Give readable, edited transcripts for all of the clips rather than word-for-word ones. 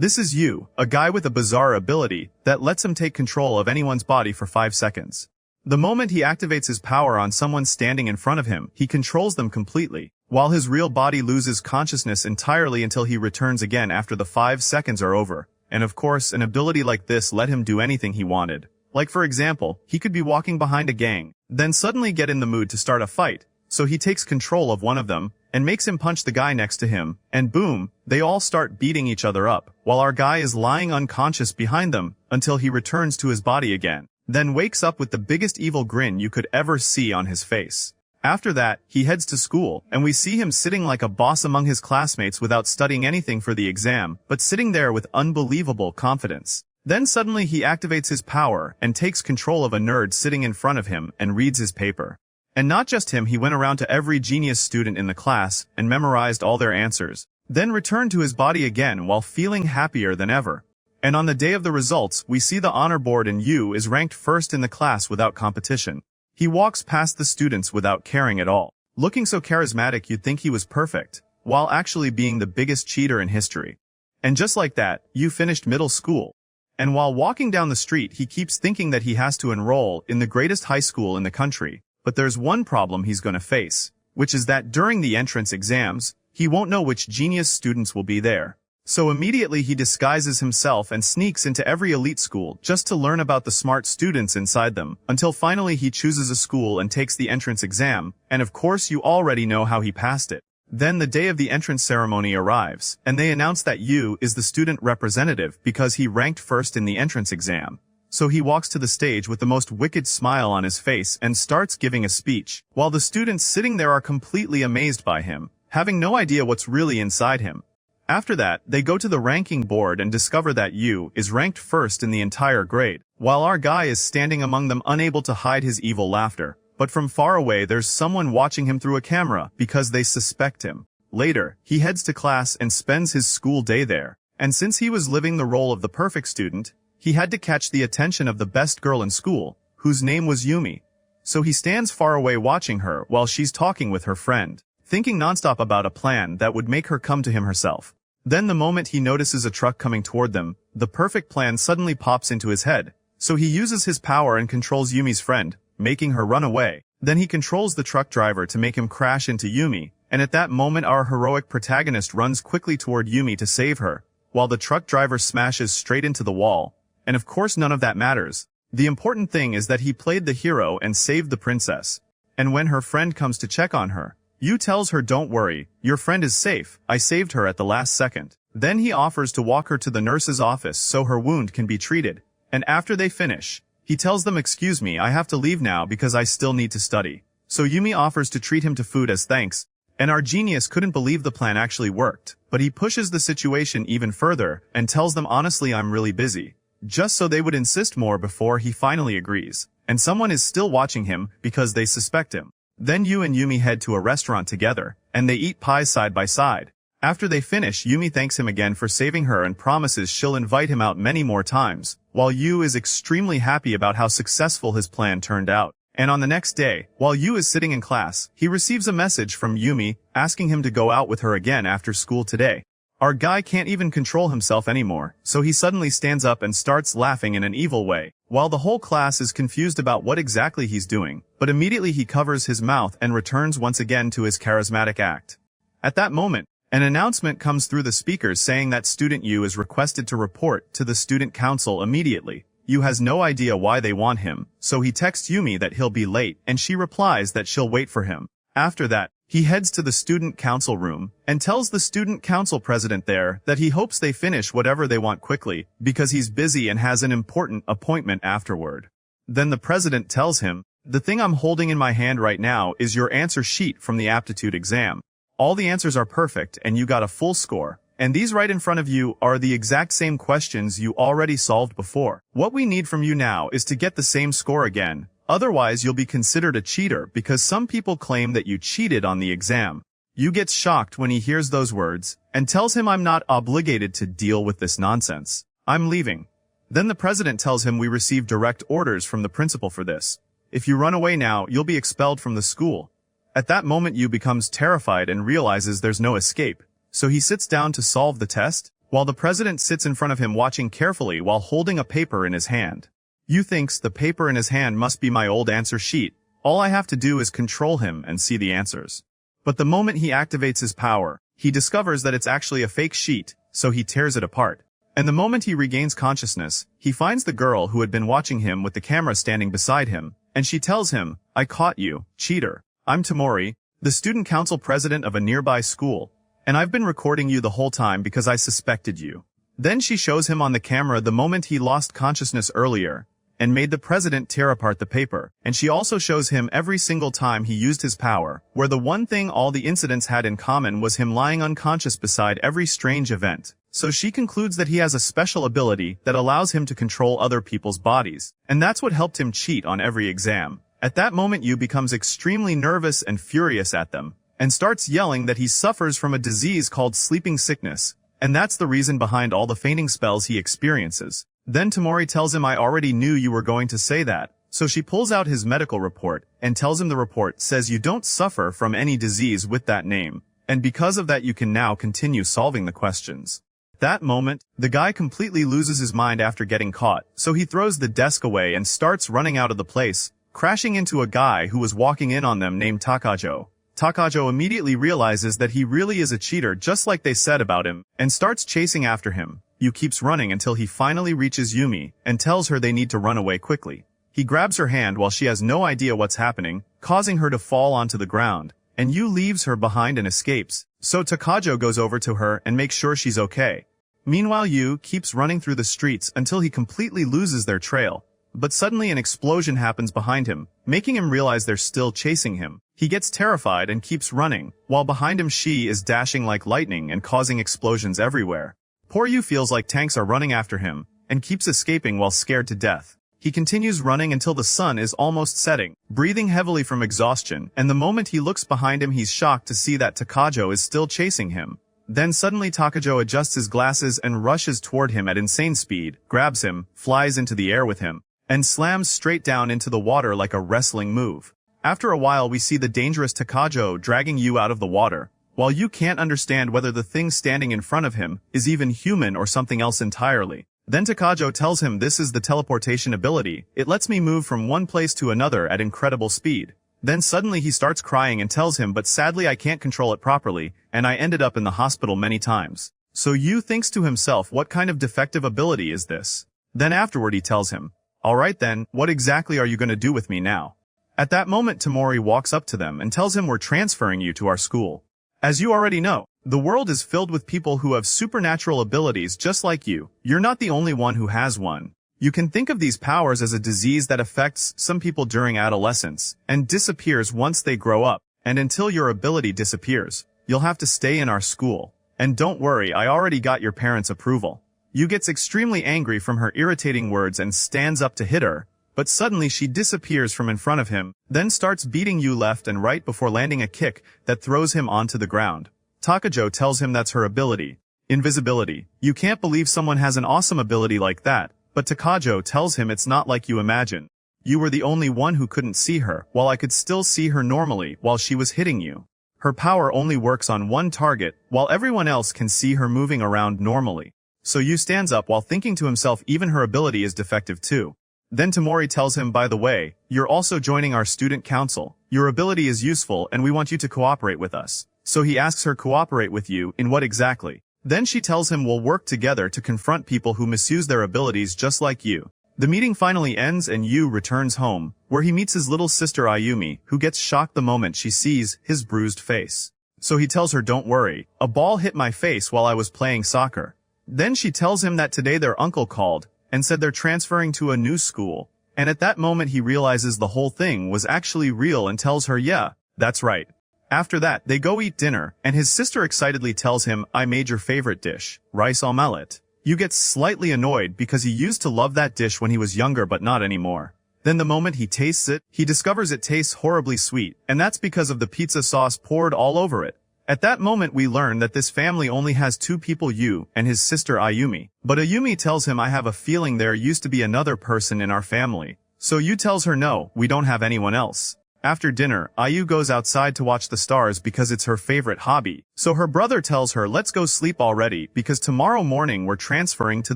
This is Yu, a guy with a bizarre ability that lets him take control of anyone's body for 5 seconds. The moment he activates his power on someone standing in front of him, he controls them completely, while his real body loses consciousness entirely until he returns again after the 5 seconds are over. And of course, an ability like this let him do anything he wanted. Like for example, he could be walking behind a gang, then suddenly get in the mood to start a fight, so he takes control of one of them, and makes him punch the guy next to him, and boom, they all start beating each other up, while our guy is lying unconscious behind them, until he returns to his body again, then wakes up with the biggest evil grin you could ever see on his face. After that, he heads to school, and we see him sitting like a boss among his classmates without studying anything for the exam, but sitting there with unbelievable confidence. Then suddenly he activates his power, and takes control of a nerd sitting in front of him, and reads his paper. And not just him, he went around to every genius student in the class, and memorized all their answers, then returned to his body again while feeling happier than ever. And on the day of the results, we see the honor board and Yu is ranked first in the class without competition. He walks past the students without caring at all. Looking so charismatic you'd think he was perfect, while actually being the biggest cheater in history. And just like that, Yu finished middle school. And while walking down the street he keeps thinking that he has to enroll in the greatest high school in the country. But there's one problem he's gonna face, which is that during the entrance exams, he won't know which genius students will be there. So immediately he disguises himself and sneaks into every elite school just to learn about the smart students inside them, until finally he chooses a school and takes the entrance exam, and of course you already know how he passed it. Then the day of the entrance ceremony arrives, and they announce that Yu is the student representative because he ranked first in the entrance exam. So he walks to the stage with the most wicked smile on his face and starts giving a speech, while the students sitting there are completely amazed by him, having no idea what's really inside him. After that, they go to the ranking board and discover that Yu is ranked first in the entire grade, while our guy is standing among them unable to hide his evil laughter. But from far away there's someone watching him through a camera because they suspect him. Later, he heads to class and spends his school day there. And since he was living the role of the perfect student, he had to catch the attention of the best girl in school, whose name was Yumi. So he stands far away watching her while she's talking with her friend, thinking nonstop about a plan that would make her come to him herself. Then the moment he notices a truck coming toward them, the perfect plan suddenly pops into his head. So he uses his power and controls Yumi's friend, making her run away. Then he controls the truck driver to make him crash into Yumi, and at that moment our heroic protagonist runs quickly toward Yumi to save her, while the truck driver smashes straight into the wall. And of course none of that matters. The important thing is that he played the hero and saved the princess. And when her friend comes to check on her, Yu tells her, "Don't worry, your friend is safe, I saved her at the last second." Then he offers to walk her to the nurse's office so her wound can be treated. And after they finish, he tells them, "Excuse me, I have to leave now because I still need to study." So Yumi offers to treat him to food as thanks. And our genius couldn't believe the plan actually worked, but he pushes the situation even further and tells them, "Honestly, I'm really busy," just so they would insist more before he finally agrees. And someone is still watching him because they suspect him. Then Yu and Yumi head to a restaurant together, and they eat pies side by side. After they finish, Yumi thanks him again for saving her and promises she'll invite him out many more times, while Yu is extremely happy about how successful his plan turned out. And on the next day, while Yu is sitting in class, he receives a message from Yumi asking him to go out with her again after school today. Our guy can't even control himself anymore, so he suddenly stands up and starts laughing in an evil way, while the whole class is confused about what exactly he's doing, but immediately he covers his mouth and returns once again to his charismatic act. At that moment, an announcement comes through the speakers saying that student Yu is requested to report to the student council immediately. Yu has no idea why they want him, so he texts Yumi that he'll be late and she replies that she'll wait for him. After that, he heads to the student council room and tells the student council president there that he hopes they finish whatever they want quickly because he's busy and has an important appointment afterward. Then the president tells him, "The thing I'm holding in my hand right now is your answer sheet from the aptitude exam. All the answers are perfect and you got a full score. And these right in front of you are the exact same questions you already solved before. What we need from you now is to get the same score again. Otherwise you'll be considered a cheater because some people claim that you cheated on the exam." Yu gets shocked when he hears those words, and tells him, "I'm not obligated to deal with this nonsense. I'm leaving." Then the president tells him, "We received direct orders from the principal for this. If you run away now, you'll be expelled from the school." At that moment Yu becomes terrified and realizes there's no escape, so he sits down to solve the test. while the president sits in front of him watching carefully while holding a paper in his hand. Yu thinks the paper in his hand must be my old answer sheet. All I have to do is control him and see the answers. But the moment he activates his power, he discovers that it's actually a fake sheet, so he tears it apart. And the moment he regains consciousness, he finds the girl who had been watching him with the camera standing beside him, and she tells him, "I caught you, cheater. I'm 𝗕𝗲𝗏, the student council president of a nearby school, and I've been recording you the whole time because I suspected you." Then she shows him on the camera the moment he lost consciousness earlier, and made the president tear apart the paper, and she also shows him every single time he used his power, where the one thing all the incidents had in common was him lying unconscious beside every strange event. So she concludes that he has a special ability that allows him to control other people's bodies, and that's what helped him cheat on every exam. At that moment Yu becomes extremely nervous and furious at them, and starts yelling that he suffers from a disease called sleeping sickness, and that's the reason behind all the fainting spells he experiences. Then 𝗕𝗲𝗏 tells him, "I already knew you were going to say that." So she pulls out his medical report and tells him the report says you don't suffer from any disease with that name, and because of that you can now continue solving the questions. At that moment, the guy completely loses his mind after getting caught, so he throws the desk away and starts running out of the place, crashing into a guy who was walking in on them named 𝗕𝗏𝗃𝗏. 𝗕𝗏𝗃𝗏 immediately realizes that he really is a cheater just like they said about him, and starts chasing after him. Yu keeps running until he finally reaches Yumi, and tells her they need to run away quickly. He grabs her hand while she has no idea what's happening, causing her to fall onto the ground, and Yu leaves her behind and escapes, so 𝗕𝗏𝗃𝗏 goes over to her and makes sure she's okay. Meanwhile Yu keeps running through the streets until he completely loses their trail, but suddenly an explosion happens behind him, making him realize they're still chasing him. He gets terrified and keeps running, while behind him she is dashing like lightning and causing explosions everywhere. Poor Yu feels like tanks are running after him, and keeps escaping while scared to death. He continues running until the sun is almost setting, breathing heavily from exhaustion, and the moment he looks behind him he's shocked to see that 𝗕𝗏𝗃𝗏 is still chasing him. Then suddenly 𝗕𝗏𝗃𝗏 adjusts his glasses and rushes toward him at insane speed, grabs him, flies into the air with him, and slams straight down into the water like a wrestling move. After a while we see the dangerous 𝗕𝗏𝗃𝗏 dragging Yu out of the water, while Yu can't understand whether the thing standing in front of him is even human or something else entirely. Then 𝗕𝗏𝗃𝗏 tells him this is the teleportation ability, it lets me move from one place to another at incredible speed. Then suddenly he starts crying and tells him but sadly I can't control it properly, and I ended up in the hospital many times. So Yu thinks to himself, what kind of defective ability is this? Then afterward he tells him, "Alright then, what exactly are you going to do with me now?" At that moment 𝗕𝗏𝗏𝗏 walks up to them and tells him we're transferring you to our school. As you already know, the world is filled with people who have supernatural abilities just like you. You're not the only one who has one. You can think of these powers as a disease that affects some people during adolescence and disappears once they grow up, and until your ability disappears, you'll have to stay in our school. And don't worry, I already got your parents' approval. Yu gets extremely angry from her irritating words and stands up to hit her, but suddenly she disappears from in front of him, then starts beating Yu left and right before landing a kick that throws him onto the ground. 𝗕𝗏𝗃𝗏𝗏 tells him that's her ability. Invisibility. You can't believe someone has an awesome ability like that, but 𝗕𝗏𝗃𝗏𝗏 tells him it's not like you imagine. You were the only one who couldn't see her, while I could still see her normally while she was hitting you. Her power only works on one target, while everyone else can see her moving around normally. So Yu stands up while thinking to himself even her ability is defective too. Then 𝗕𝗏𝗏𝗏𝗏 tells him, by the way, you're also joining our student council. Your ability is useful and we want you to cooperate with us. So he asks her cooperate with you in what exactly? Then she tells him we'll work together to confront people who misuse their abilities just like you. The meeting finally ends and Yu returns home, where he meets his little sister Ayumi, who gets shocked the moment she sees his bruised face. So he tells her, don't worry, a ball hit my face while I was playing soccer. Then she tells him that today their uncle called and said they're transferring to a new school. And at that moment he realizes the whole thing was actually real and tells her, yeah, that's right. After that, they go eat dinner, and his sister excitedly tells him, I made your favorite dish, rice omelette. Yu gets slightly annoyed because he used to love that dish when he was younger but not anymore. Then the moment he tastes it, he discovers it tastes horribly sweet, and that's because of the pizza sauce poured all over it. At that moment we learn that this family only has two people, Yu and his sister Ayumi. But Ayumi tells him, I have a feeling there used to be another person in our family. So Yu tells her, no, we don't have anyone else. After dinner, Ayu goes outside to watch the stars because it's her favorite hobby. So her brother tells her, let's go sleep already because tomorrow morning we're transferring to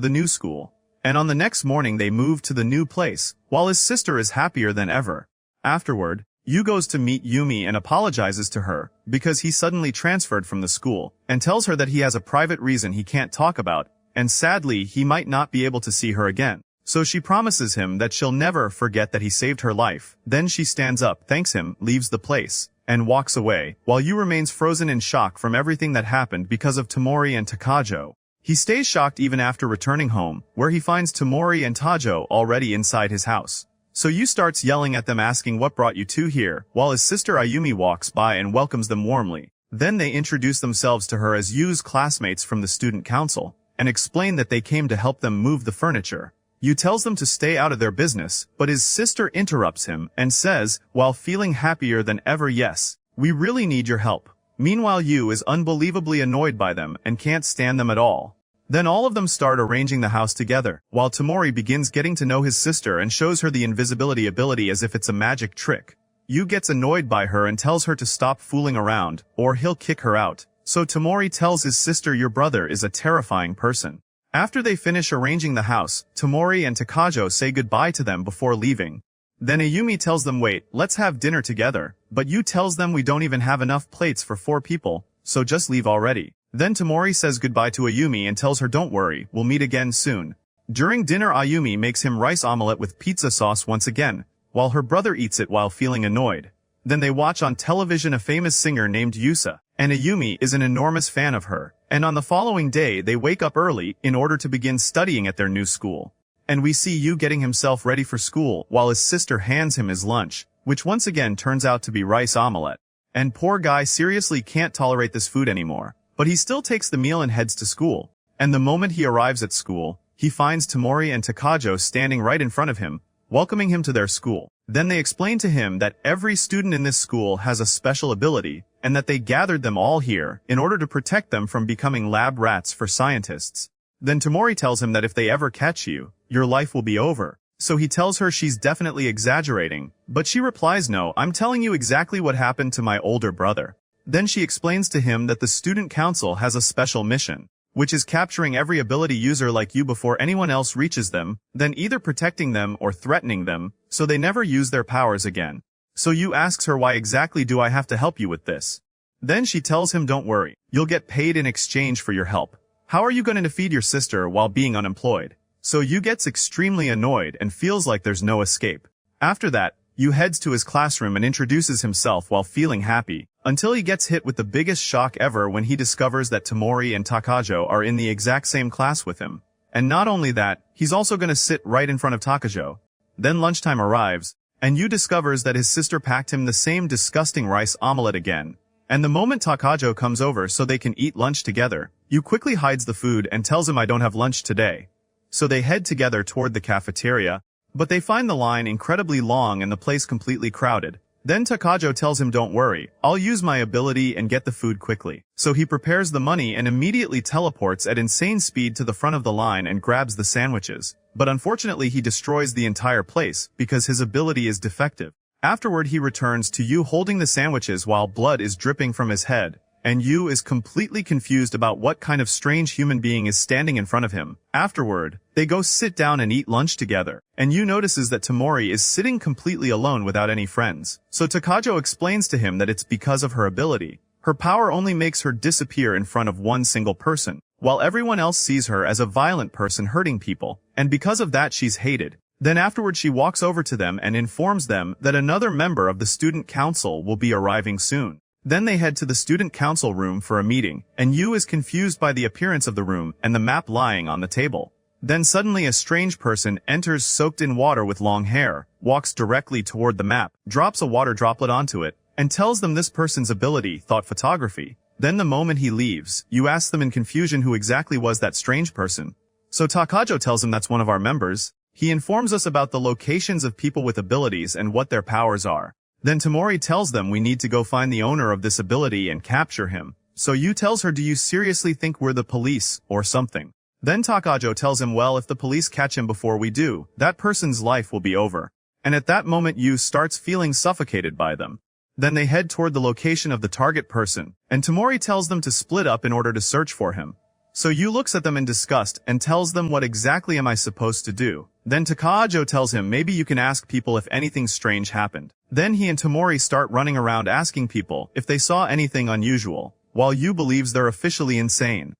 the new school. And on the next morning they move to the new place, while his sister is happier than ever. Afterward, Yu goes to meet Yumi and apologizes to her because he suddenly transferred from the school and tells her that he has a private reason he can't talk about, and sadly he might not be able to see her again. So she promises him that she'll never forget that he saved her life. Then she stands up, thanks him, leaves the place, and walks away, while Yu remains frozen in shock from everything that happened because of Tamori and 𝗃𝗃𝗃. He stays shocked even after returning home, where he finds Tamori and 𝗃𝗃𝗃 already inside his house. So Yu starts yelling at them asking what brought you two here, while his sister Ayumi walks by and welcomes them warmly. Then they introduce themselves to her as Yu's classmates from the student council, and explain that they came to help them move the furniture. Yu tells them to stay out of their business, but his sister interrupts him and says, while feeling happier than ever, yes, we really need your help. Meanwhile Yu is unbelievably annoyed by them and can't stand them at all. Then all of them start arranging the house together, while Tamori begins getting to know his sister and shows her the invisibility ability as if it's a magic trick. Yu gets annoyed by her and tells her to stop fooling around, or he'll kick her out. So Tamori tells his sister, your brother is a terrifying person. After they finish arranging the house, Tamori and 𝗃𝗃𝗃 say goodbye to them before leaving. Then Ayumi tells them wait, let's have dinner together, but Yu tells them we don't even have enough plates for 4 people, so just leave already. Then Tamori says goodbye to Ayumi and tells her don't worry, we'll meet again soon. During dinner Ayumi makes him rice omelette with pizza sauce once again, while her brother eats it while feeling annoyed. Then they watch on television a famous singer named Yusa, and Ayumi is an enormous fan of her. And on the following day they wake up early in order to begin studying at their new school. And we see Yu getting himself ready for school while his sister hands him his lunch, which once again turns out to be rice omelette. And poor guy seriously can't tolerate this food anymore, but he still takes the meal and heads to school. And the moment he arrives at school, he finds Tamori and 𝗃𝗃𝗃 standing right in front of him, welcoming him to their school. Then they explain to him that every student in this school has a special ability, and that they gathered them all here in order to protect them from becoming lab rats for scientists. Then Tamori tells him that if they ever catch you, your life will be over. So he tells her she's definitely exaggerating, but she replies no, I'm telling you exactly what happened to my older brother. Then she explains to him that the student council has a special mission, which is capturing every ability user like you before anyone else reaches them, then either protecting them or threatening them, so they never use their powers again. So Yu asks her why exactly do I have to help you with this? Then she tells him don't worry, you'll get paid in exchange for your help. How are you going to feed your sister while being unemployed? So Yu gets extremely annoyed and feels like there's no escape. After that, Yu heads to his classroom and introduces himself while feeling happy, until he gets hit with the biggest shock ever when he discovers that Tamori and 𝗃𝗃𝗃𝗃 are in the exact same class with him. And not only that, he's also going to sit right in front of 𝗃𝗃𝗃𝗃. Then lunchtime arrives, and Yu discovers that his sister packed him the same disgusting rice omelette again. And the moment 𝗃𝗃𝗃𝗃 comes over so they can eat lunch together, Yu quickly hides the food and tells him I don't have lunch today. So they head together toward the cafeteria, but they find the line incredibly long and the place completely crowded. Then 𝗃𝗃𝗃𝗃 tells him don't worry, I'll use my ability and get the food quickly. So he prepares the money and immediately teleports at insane speed to the front of the line and grabs the sandwiches. But unfortunately he destroys the entire place because his ability is defective. Afterward he returns to Yu holding the sandwiches while blood is dripping from his head, and Yu is completely confused about what kind of strange human being is standing in front of him. Afterward, they go sit down and eat lunch together, and Yu notices that Tamori is sitting completely alone without any friends. So 𝗃𝗃𝗃𝗃 explains to him that it's because of her ability. Her power only makes her disappear in front of one single person, while everyone else sees her as a violent person hurting people, and because of that she's hated. Then afterward she walks over to them and informs them that another member of the student council will be arriving soon. Then they head to the student council room for a meeting, and Yu is confused by the appearance of the room and the map lying on the table. Then suddenly a strange person enters soaked in water with long hair, walks directly toward the map, drops a water droplet onto it, and tells them this person's ability, thought photography. Then the moment he leaves, Yu asks them in confusion who exactly was that strange person. So 𝗃𝗃𝗃𝗃 tells him that's one of our members. He informs us about the locations of people with abilities and what their powers are. Then Tamori tells them we need to go find the owner of this ability and capture him. So Yu tells her, do you seriously think we're the police, or something? Then 𝗃𝗃𝗃𝗃 tells him, well, if the police catch him before we do, that person's life will be over. and at that moment Yu starts feeling suffocated by them. Then they head toward the location of the target person, and Tamori tells them to split up in order to search for him. So Yu looks at them in disgust and tells them, what exactly am I supposed to do? Then 𝗃𝗏𝗃𝗏 tells him maybe you can ask people if anything strange happened. Then he and Tamori start running around asking people if they saw anything unusual, while Yu believes they're officially insane.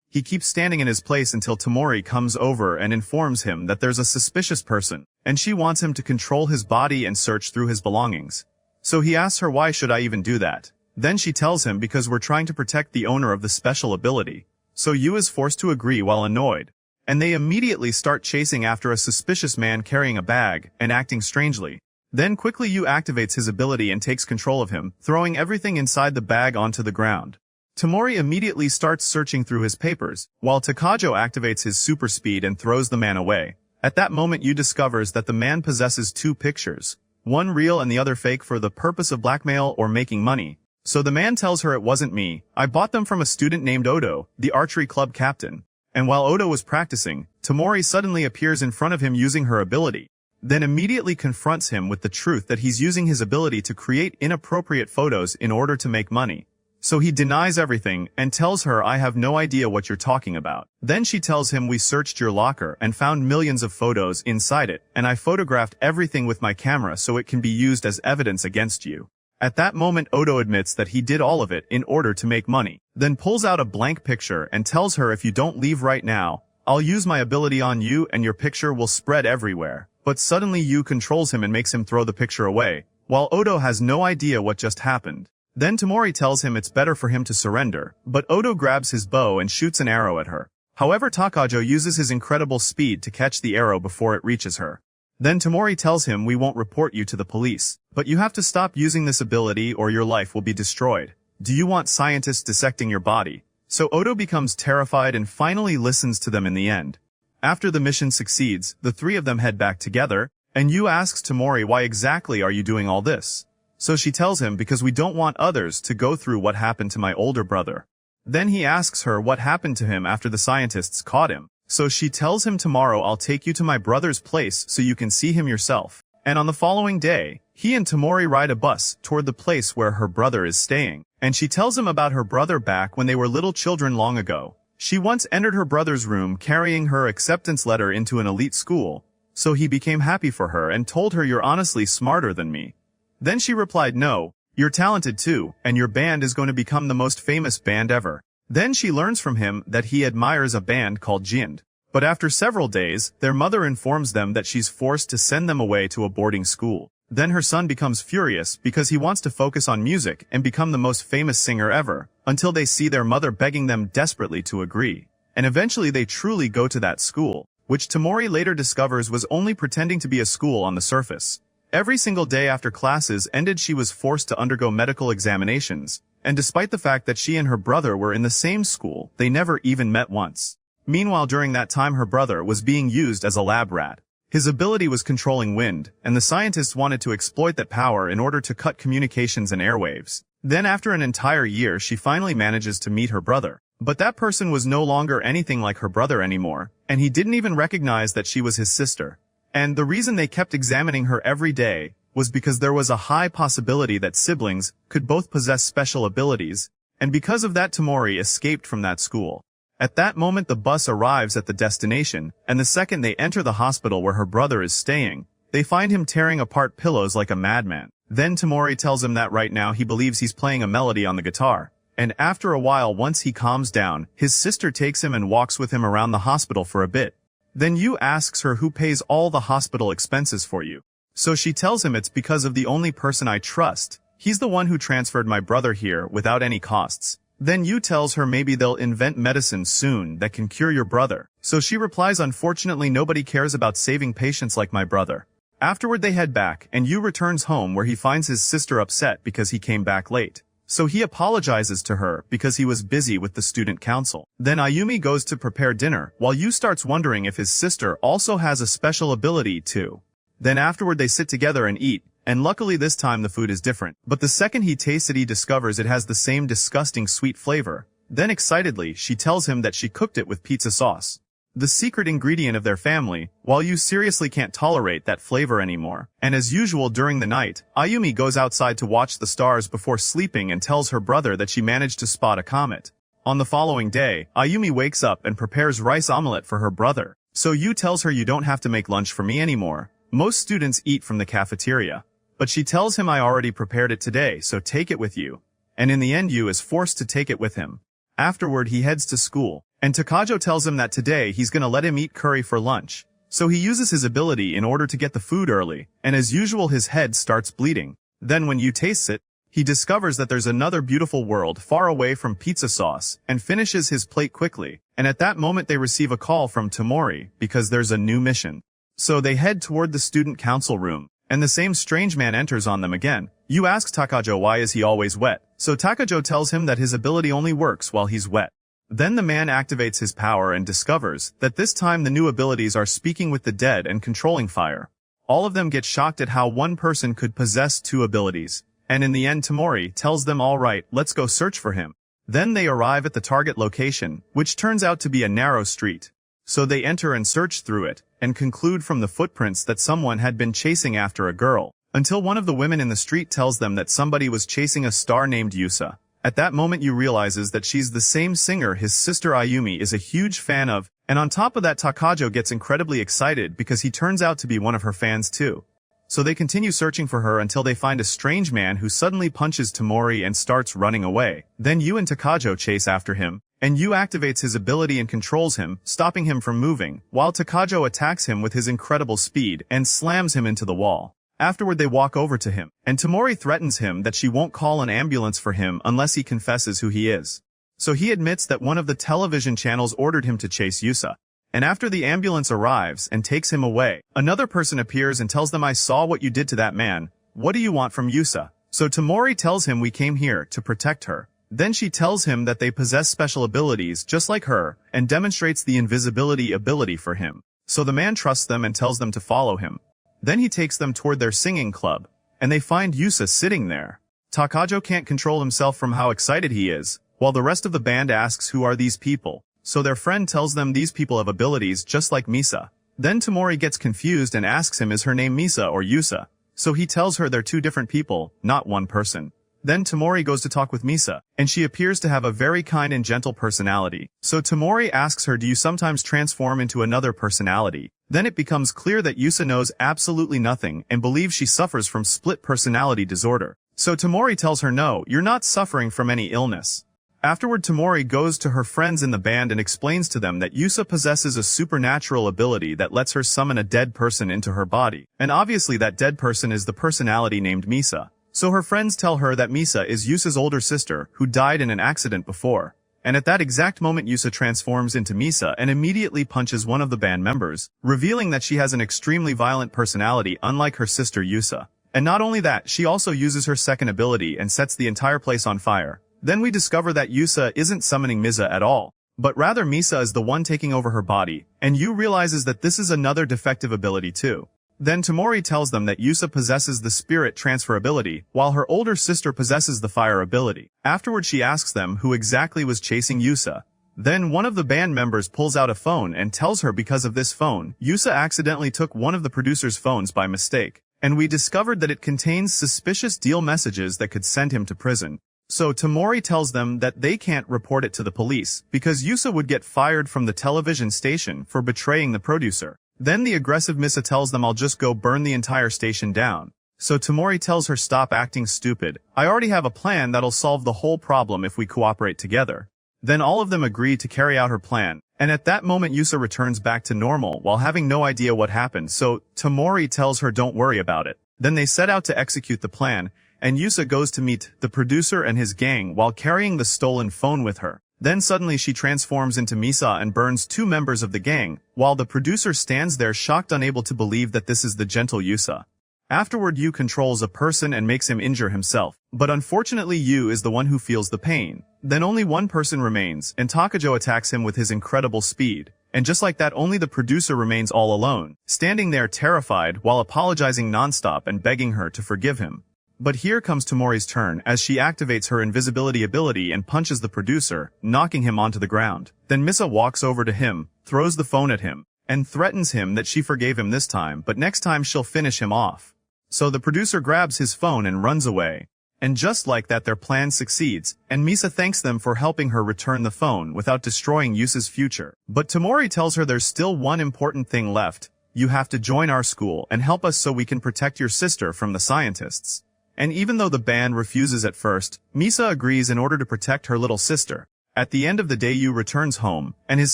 He keeps standing in his place until Tamori comes over and informs him that there's a suspicious person, and she wants him to control his body and search through his belongings. So he asks her, why should I even do that? Then she tells him because we're trying to protect the owner of the special ability. So Yu is forced to agree while annoyed. And they immediately start chasing after a suspicious man carrying a bag and acting strangely. Then quickly Yu activates his ability and takes control of him, throwing everything inside the bag onto the ground. Tamori immediately starts searching through his papers, while 𝗃𝗏𝗃𝗏 activates his super speed and throws the man away. At that moment Yu discovers that the man possesses two pictures, one real and the other fake, for the purpose of blackmail or making money. So the man tells her, it wasn't me, I bought them from a student named Odo, the archery club captain. And while Odo was practicing, Tamori suddenly appears in front of him using her ability, then immediately confronts him with the truth that he's using his ability to create inappropriate photos in order to make money. So he denies everything and tells her, I have no idea what you're talking about. Then she tells him, we searched your locker and found millions of photos inside it, and I photographed everything with my camera so it can be used as evidence against you. At that moment Odo admits that he did all of it in order to make money, then pulls out a blank picture and tells her, if you don't leave right now, I'll use my ability on you and your picture will spread everywhere. But suddenly Yu controls him and makes him throw the picture away, while Odo has no idea what just happened. Then Tamori tells him it's better for him to surrender, but Odo grabs his bow and shoots an arrow at her. However, 𝗃𝗏𝗃𝗏 uses his incredible speed to catch the arrow before it reaches her. Then Tamori tells him, we won't report you to the police, but you have to stop using this ability or your life will be destroyed. Do you want scientists dissecting your body? So Odo becomes terrified and finally listens to them in the end. After the mission succeeds, the three of them head back together, and Yu asks Tamori, why exactly are you doing all this? So she tells him, because we don't want others to go through what happened to my older brother. Then he asks her what happened to him after the scientists caught him. So she tells him, tomorrow I'll take you to my brother's place so you can see him yourself. And on the following day, he and Tamori ride a bus toward the place where her brother is staying. And she tells him about her brother back when they were little children long ago. She once entered her brother's room carrying her acceptance letter into an elite school. So he became happy for her and told her, you're honestly smarter than me. Then she replied, no, you're talented too, and your band is going to become the most famous band ever. Then she learns from him that he admires a band called 𝗟𝗓𝗏. But after several days, their mother informs them that she's forced to send them away to a boarding school. Then her son becomes furious because he wants to focus on music and become the most famous singer ever, until they see their mother begging them desperately to agree. And eventually they truly go to that school, which Tamori later discovers was only pretending to be a school on the surface. Every single day after classes ended she was forced to undergo medical examinations, and despite the fact that she and her brother were in the same school, they never even met once. Meanwhile, during that time her brother was being used as a lab rat. His ability was controlling wind, and the scientists wanted to exploit that power in order to cut communications and airwaves. Then after an entire year she finally manages to meet her brother. But that person was no longer anything like her brother anymore, and he didn't even recognize that she was his sister. And the reason they kept examining her every day was because there was a high possibility that siblings could both possess special abilities, and because of that Tamori escaped from that school. At that moment the bus arrives at the destination, and the second they enter the hospital where her brother is staying, they find him tearing apart pillows like a madman. Then Tamori tells him that right now he believes he's playing a melody on the guitar. And after a while, once he calms down, his sister takes him and walks with him around the hospital for a bit. Then Yu asks her who pays all the hospital expenses for you. So she tells him it's because of the only person I trust. He's the one who transferred my brother here without any costs. Then Yu tells her maybe they'll invent medicine soon that can cure your brother. So she replies, unfortunately nobody cares about saving patients like my brother. Afterward they head back, and Yu returns home where he finds his sister upset because he came back late. So he apologizes to her because he was busy with the student council. Then Ayumi goes to prepare dinner, while Yu starts wondering if his sister also has a special ability too. Then afterward they sit together and eat, and luckily this time the food is different. But the second he tastes it he discovers it has the same disgusting sweet flavor. Then excitedly she tells him that she cooked it with pizza sauce. the secret ingredient of their family, while you seriously can't tolerate that flavor anymore. And as usual during the night, Ayumi goes outside to watch the stars before sleeping and tells her brother that she managed to spot a comet. On the following day, Ayumi wakes up and prepares rice omelette for her brother. So Yu tells her you don't have to make lunch for me anymore. Most students eat from the cafeteria. But she tells him I already prepared it today, so take it with you. And in the end Yu is forced to take it with him. Afterward he heads to school, and 𝗃𝗏𝗃 tells him that today he's gonna let him eat curry for lunch. So he uses his ability in order to get the food early, and as usual his head starts bleeding. Then when Yu tastes it, he discovers that there's another beautiful world far away from pizza sauce, and finishes his plate quickly. And at that moment they receive a call from Tamori, because there's a new mission. So they head toward the student council room, and the same strange man enters on them again. Yu asks 𝗃𝗏𝗃 why is he always wet, so 𝗃𝗏𝗃 tells him that his ability only works while he's wet. Then the man activates his power and discovers that this time the new abilities are speaking with the dead and controlling fire. All of them get shocked at how one person could possess two abilities, and in the end Tamori tells them alright, let's go search for him. Then they arrive at the target location, which turns out to be a narrow street. So they enter and search through it, and conclude from the footprints that someone had been chasing after a girl, until one of the women in the street tells them that somebody was chasing a star named Yusa. At that moment Yu realizes that she's the same singer his sister Ayumi is a huge fan of, and on top of that 𝗃𝗏𝗃 gets incredibly excited because he turns out to be one of her fans too. So they continue searching for her until they find a strange man who suddenly punches Tamori and starts running away. Then Yu and 𝗃𝗏𝗃 chase after him, and Yu activates his ability and controls him, stopping him from moving, while 𝗃𝗏𝗃 attacks him with his incredible speed and slams him into the wall. Afterward they walk over to him, and Tamori threatens him that she won't call an ambulance for him unless he confesses who he is. So he admits that one of the television channels ordered him to chase Yusa. And after the ambulance arrives and takes him away, another person appears and tells them I saw what you did to that man. What do you want from Yusa? So Tamori tells him we came here to protect her. Then she tells him that they possess special abilities just like her, and demonstrates the invisibility ability for him. So the man trusts them and tells them to follow him. Then he takes them toward their singing club, and they find Yusa sitting there. 𝗃𝗏𝗃 can't control himself from how excited he is, while the rest of the band asks who are these people. So their friend tells them these people have abilities just like Misa. Then Tamori gets confused and asks him is her name Misa or Yusa. So he tells her they're two different people, not one person. Then Tamori goes to talk with Misa, and she appears to have a very kind and gentle personality. So Tamori asks her do you sometimes transform into another personality? Then it becomes clear that Yusa knows absolutely nothing and believes she suffers from split personality disorder. So Tamori tells her no, you're not suffering from any illness. Afterward Tamori goes to her friends in the band and explains to them that Yusa possesses a supernatural ability that lets her summon a dead person into her body. And obviously that dead person is the personality named Misa. So her friends tell her that Misa is Yusa's older sister who died in an accident before. And at that exact moment Yusa transforms into Misa and immediately punches one of the band members, revealing that she has an extremely violent personality unlike her sister Yusa. And not only that, she also uses her second ability and sets the entire place on fire. Then we discover that Yusa isn't summoning Misa at all, but rather Misa is the one taking over her body, and Yu realizes that this is another defective ability too. Then Tamori tells them that Yusa possesses the spirit transfer ability, while her older sister possesses the fire ability. Afterward she asks them who exactly was chasing Yusa. Then one of the band members pulls out a phone and tells her because of this phone, Yusa accidentally took one of the producer's phones by mistake. And we discovered that it contains suspicious deal messages that could send him to prison. So Tamori tells them that they can't report it to the police, because Yusa would get fired from the television station for betraying the producer. Then the aggressive Misa tells them I'll just go burn the entire station down. So Tamori tells her stop acting stupid. I already have a plan that'll solve the whole problem if we cooperate together. Then all of them agree to carry out her plan. And at that moment Yusa returns back to normal while having no idea what happened, so Tamori tells her don't worry about it. Then they set out to execute the plan, and Yusa goes to meet the producer and his gang while carrying the stolen phone with her. Then suddenly she transforms into Misa and burns two members of the gang, while the producer stands there shocked, unable to believe that this is the gentle Yusa. Afterward Yu controls a person and makes him injure himself, but unfortunately Yu is the one who feels the pain. Then only one person remains, and 𝗃𝗏𝗃 attacks him with his incredible speed. And just like that, only the producer remains all alone, standing there terrified while apologizing nonstop and begging her to forgive him. But here comes Tamori's turn as she activates her invisibility ability and punches the producer, knocking him onto the ground. Then Misa walks over to him, throws the phone at him, and threatens him that she forgave him this time, but next time she'll finish him off. So the producer grabs his phone and runs away. And just like that, their plan succeeds, and Misa thanks them for helping her return the phone without destroying Yusa's future. But Tamori tells her there's still one important thing left. You have to join our school and help us so we can protect your sister from the scientists. And even though the band refuses at first, Misa agrees in order to protect her little sister. At the end of the day, Yu returns home, and his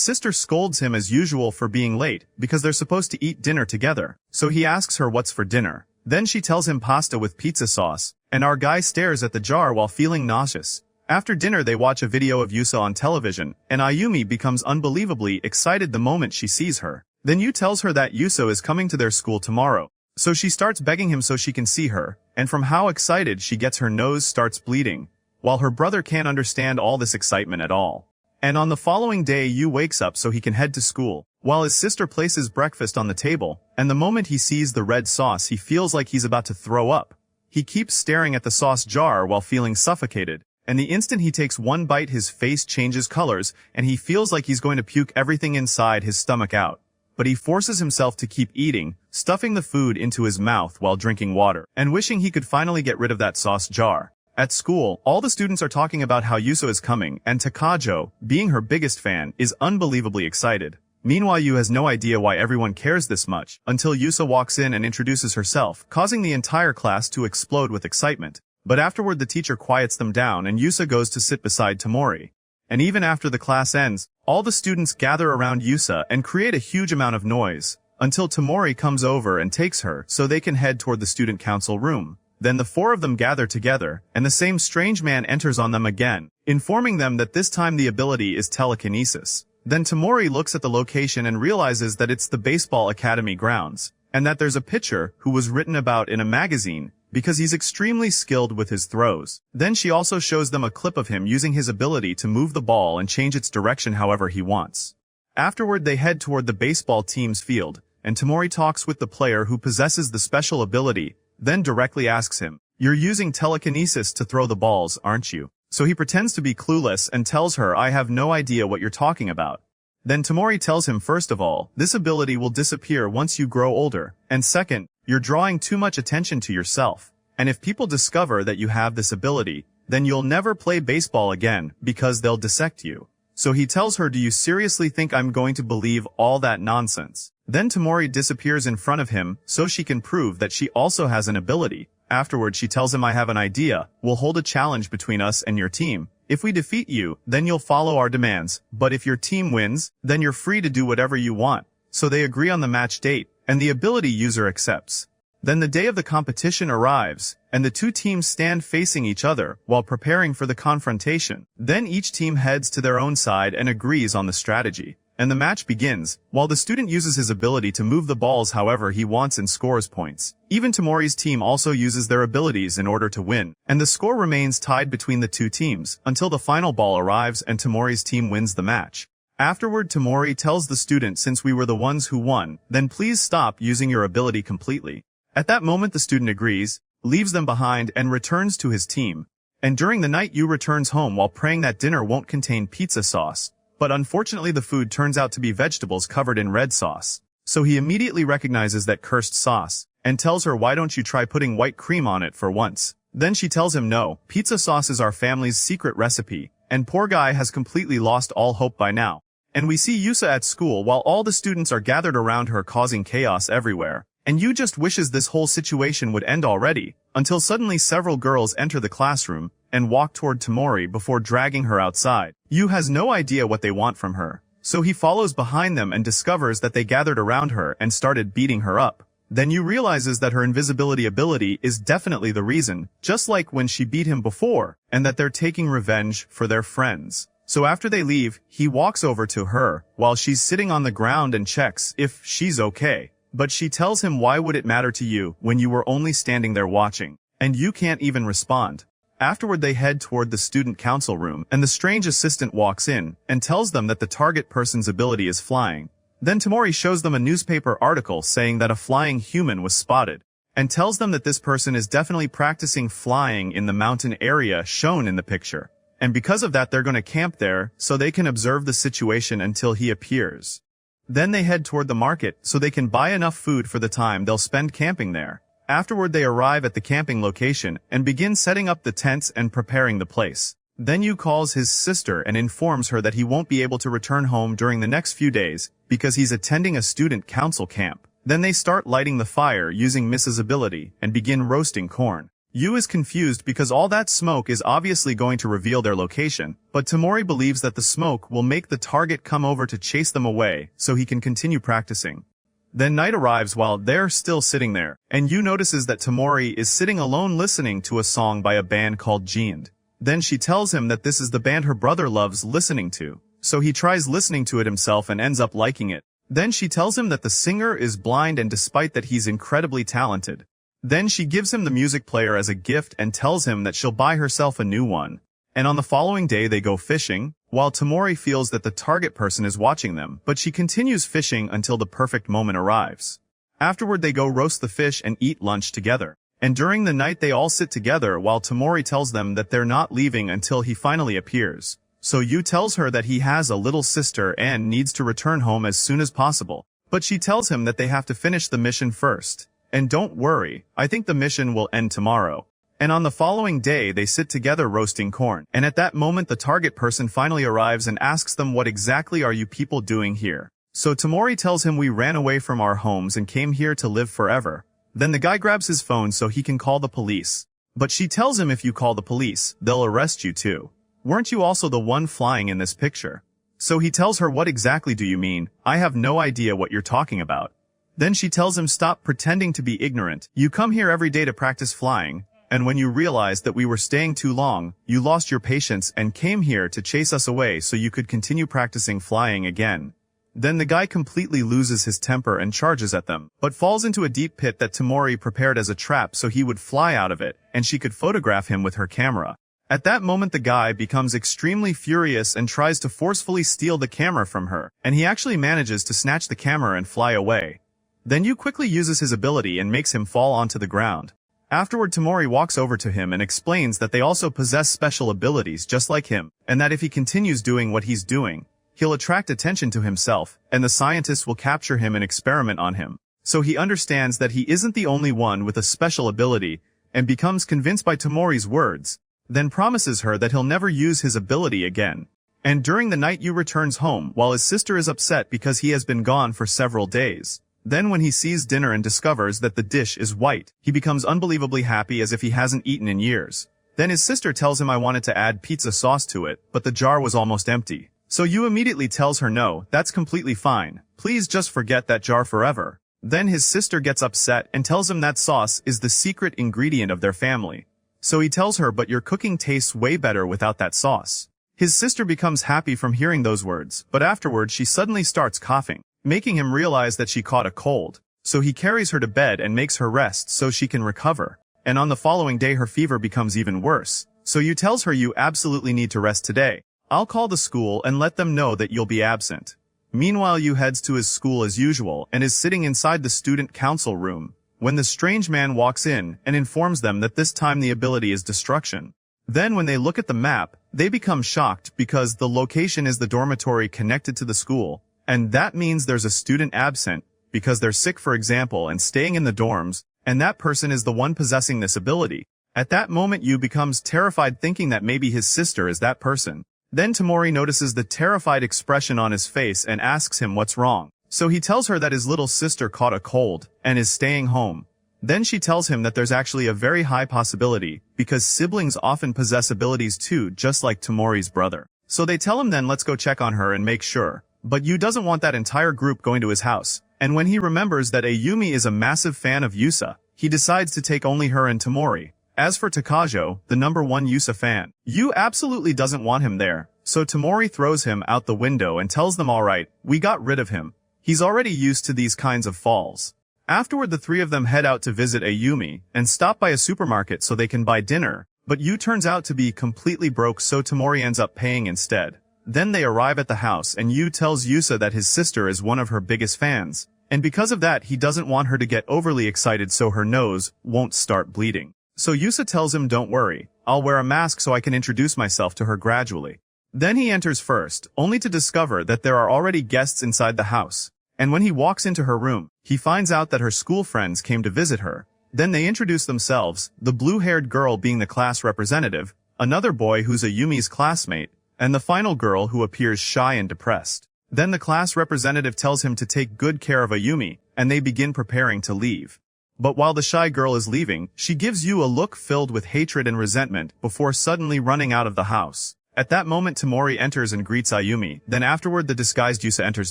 sister scolds him as usual for being late, because they're supposed to eat dinner together. So he asks her what's for dinner. Then she tells him pasta with pizza sauce, and our guy stares at the jar while feeling nauseous. After dinner they watch a video of Yusa on television, and Ayumi becomes unbelievably excited the moment she sees her. Then Yu tells her that Yusa is coming to their school tomorrow. So she starts begging him so she can see her, and from how excited she gets her nose starts bleeding, while her brother can't understand all this excitement at all. And on the following day Yu wakes up so he can head to school, while his sister places breakfast on the table, and the moment he sees the red sauce he feels like he's about to throw up. He keeps staring at the sauce jar while feeling suffocated, and the instant he takes one bite his face changes colors, and he feels like he's going to puke everything inside his stomach out. But he forces himself to keep eating, stuffing the food into his mouth while drinking water, and wishing he could finally get rid of that sauce jar. At school, all the students are talking about how Yusa is coming, and Takajo, being her biggest fan, is unbelievably excited. Meanwhile, Yu has no idea why everyone cares this much, until Yusa walks in and introduces herself, causing the entire class to explode with excitement. But afterward the teacher quiets them down and Yusa goes to sit beside Tamori. And even after the class ends, all the students gather around Yusa and create a huge amount of noise, until Tamori comes over and takes her so they can head toward the student council room. Then the four of them gather together, and the same strange man enters on them again, informing them that this time the ability is telekinesis. Then Tamori looks at the location and realizes that it's the baseball academy grounds, and that there's a pitcher who was written about in a magazine, because he's extremely skilled with his throws. Then she also shows them a clip of him using his ability to move the ball and change its direction however he wants. Afterward they head toward the baseball team's field, and Tamori talks with the player who possesses the special ability, then directly asks him, "You're using telekinesis to throw the balls, aren't you?" So he pretends to be clueless and tells her, "I have no idea what you're talking about." Then Tamori tells him, first of all, this ability will disappear once you grow older, and second, you're drawing too much attention to yourself. And if people discover that you have this ability, then you'll never play baseball again, because they'll dissect you. So he tells her, "Do you seriously think I'm going to believe all that nonsense?" Then Tamori disappears in front of him, so she can prove that she also has an ability. Afterward she tells him, "I have an idea, we'll hold a challenge between us and your team. If we defeat you, then you'll follow our demands, but if your team wins, then you're free to do whatever you want." So they agree on the match date, and the ability user accepts. Then the day of the competition arrives, and the two teams stand facing each other while preparing for the confrontation. Then each team heads to their own side and agrees on the strategy. And the match begins, while the student uses his ability to move the balls however he wants and scores points. Even Tamori's team also uses their abilities in order to win, and the score remains tied between the two teams, until the final ball arrives and Tamori's team wins the match. Afterward Tamori tells the student, "Since we were the ones who won, then please stop using your ability completely." At that moment the student agrees, leaves them behind and returns to his team. And during the night Yu returns home while praying that dinner won't contain pizza sauce. But unfortunately the food turns out to be vegetables covered in red sauce. So he immediately recognizes that cursed sauce, and tells her, "Why don't you try putting white cream on it for once?" Then she tells him, "No, pizza sauce is our family's secret recipe," and poor guy has completely lost all hope by now. And we see Yusa at school while all the students are gathered around her causing chaos everywhere. And Yu just wishes this whole situation would end already, until suddenly several girls enter the classroom, and walk toward Tamori before dragging her outside. Yu has no idea what they want from her, so he follows behind them and discovers that they gathered around her and started beating her up. Then Yu realizes that her invisibility ability is definitely the reason, just like when she beat him before, and that they're taking revenge for their friends. So after they leave, he walks over to her, while she's sitting on the ground and checks if she's okay. But she tells him, "Why would it matter to you when you were only standing there watching?" And Yu can't even respond. Afterward they head toward the student council room, and the strange assistant walks in, and tells them that the target person's ability is flying. Then Tamori shows them a newspaper article saying that a flying human was spotted, and tells them that this person is definitely practicing flying in the mountain area shown in the picture. And because of that they're going to camp there, so they can observe the situation until he appears. Then they head toward the market so they can buy enough food for the time they'll spend camping there. Afterward they arrive at the camping location and begin setting up the tents and preparing the place. Then Yu calls his sister and informs her that he won't be able to return home during the next few days because he's attending a student council camp. Then they start lighting the fire using Mrs. ability and begin roasting corn. Yu is confused because all that smoke is obviously going to reveal their location, but Tamori believes that the smoke will make the target come over to chase them away so he can continue practicing. Then night arrives while they're still sitting there, and Yu notices that Tamori is sitting alone listening to a song by a band called 𝗬𝗓𝗏. Then she tells him that this is the band her brother loves listening to, so he tries listening to it himself and ends up liking it. Then she tells him that the singer is blind and despite that he's incredibly talented. Then she gives him the music player as a gift and tells him that she'll buy herself a new one. And on the following day they go fishing, while Tamori feels that the target person is watching them, but she continues fishing until the perfect moment arrives. Afterward they go roast the fish and eat lunch together. And during the night they all sit together while Tamori tells them that they're not leaving until he finally appears. So Yu tells her that he has a little sister and needs to return home as soon as possible. But she tells him that they have to finish the mission first. And don't worry, I think the mission will end tomorrow. And on the following day they sit together roasting corn. And at that moment the target person finally arrives and asks them, what exactly are you people doing here? So Tamori tells him, we ran away from our homes and came here to live forever. Then the guy grabs his phone so he can call the police. But she tells him if you call the police, they'll arrest you too. Weren't you also the one flying in this picture? So he tells her, what exactly do you mean? I have no idea what you're talking about. Then she tells him, stop pretending to be ignorant. You come here every day to practice flying, and when you realized that we were staying too long, you lost your patience and came here to chase us away so you could continue practicing flying again. Then the guy completely loses his temper and charges at them, but falls into a deep pit that Tamori prepared as a trap so he would fly out of it, and she could photograph him with her camera. At that moment the guy becomes extremely furious and tries to forcefully steal the camera from her, and he actually manages to snatch the camera and fly away. Then Yu quickly uses his ability and makes him fall onto the ground. Afterward Tamori walks over to him and explains that they also possess special abilities just like him, and that if he continues doing what he's doing, he'll attract attention to himself, and the scientists will capture him and experiment on him. So he understands that he isn't the only one with a special ability, and becomes convinced by Tamori's words, then promises her that he'll never use his ability again. And during the night Yu returns home while his sister is upset because he has been gone for several days. Then when he sees dinner and discovers that the dish is white, he becomes unbelievably happy as if he hasn't eaten in years. Then his sister tells him, I wanted to add pizza sauce to it, but the jar was almost empty. So Yu immediately tells her, no, that's completely fine. Please just forget that jar forever. Then his sister gets upset and tells him that sauce is the secret ingredient of their family. So he tells her, but your cooking tastes way better without that sauce. His sister becomes happy from hearing those words, but afterwards she suddenly starts coughing, making him realize that she caught a cold. So he carries her to bed and makes her rest so she can recover. And on the following day her fever becomes even worse. So Yu tells her, you absolutely need to rest today. I'll call the school and let them know that you'll be absent. Meanwhile Yu heads to his school as usual and is sitting inside the student council room, when the strange man walks in and informs them that this time the ability is destruction. Then when they look at the map, they become shocked because the location is the dormitory connected to the school, and that means there's a student absent because they're sick, for example, and staying in the dorms, and that person is the one possessing this ability. At that moment Yu becomes terrified, thinking that maybe his sister is that person. Then Tamori notices the terrified expression on his face and asks him what's wrong. So he tells her that his little sister caught a cold and is staying home. Then she tells him that there's actually a very high possibility because siblings often possess abilities too, just like Tamori's brother. So they tell him, then let's go check on her and make sure. But Yu doesn't want that entire group going to his house. And when he remembers that Ayumi is a massive fan of Yusa, he decides to take only her and Tamori. As for Takajo, the #1 Yusa fan, Yu absolutely doesn't want him there. So Tamori throws him out the window and tells them, alright, we got rid of him. He's already used to these kinds of falls. Afterward the three of them head out to visit Ayumi and stop by a supermarket so they can buy dinner, but Yu turns out to be completely broke, so Tamori ends up paying instead. Then they arrive at the house and Yu tells Yusa that his sister is one of her biggest fans, and because of that he doesn't want her to get overly excited so her nose won't start bleeding. So Yusa tells him, don't worry, I'll wear a mask so I can introduce myself to her gradually. Then he enters first, only to discover that there are already guests inside the house. And when he walks into her room, he finds out that her school friends came to visit her. Then they introduce themselves, the blue-haired girl being the class representative, another boy who's Ayumi's classmate, and the final girl who appears shy and depressed. Then the class representative tells him to take good care of Ayumi, and they begin preparing to leave. But while the shy girl is leaving, she gives you a look filled with hatred and resentment before suddenly running out of the house. At that moment Tamori enters and greets Ayumi, then afterward the disguised Yusa enters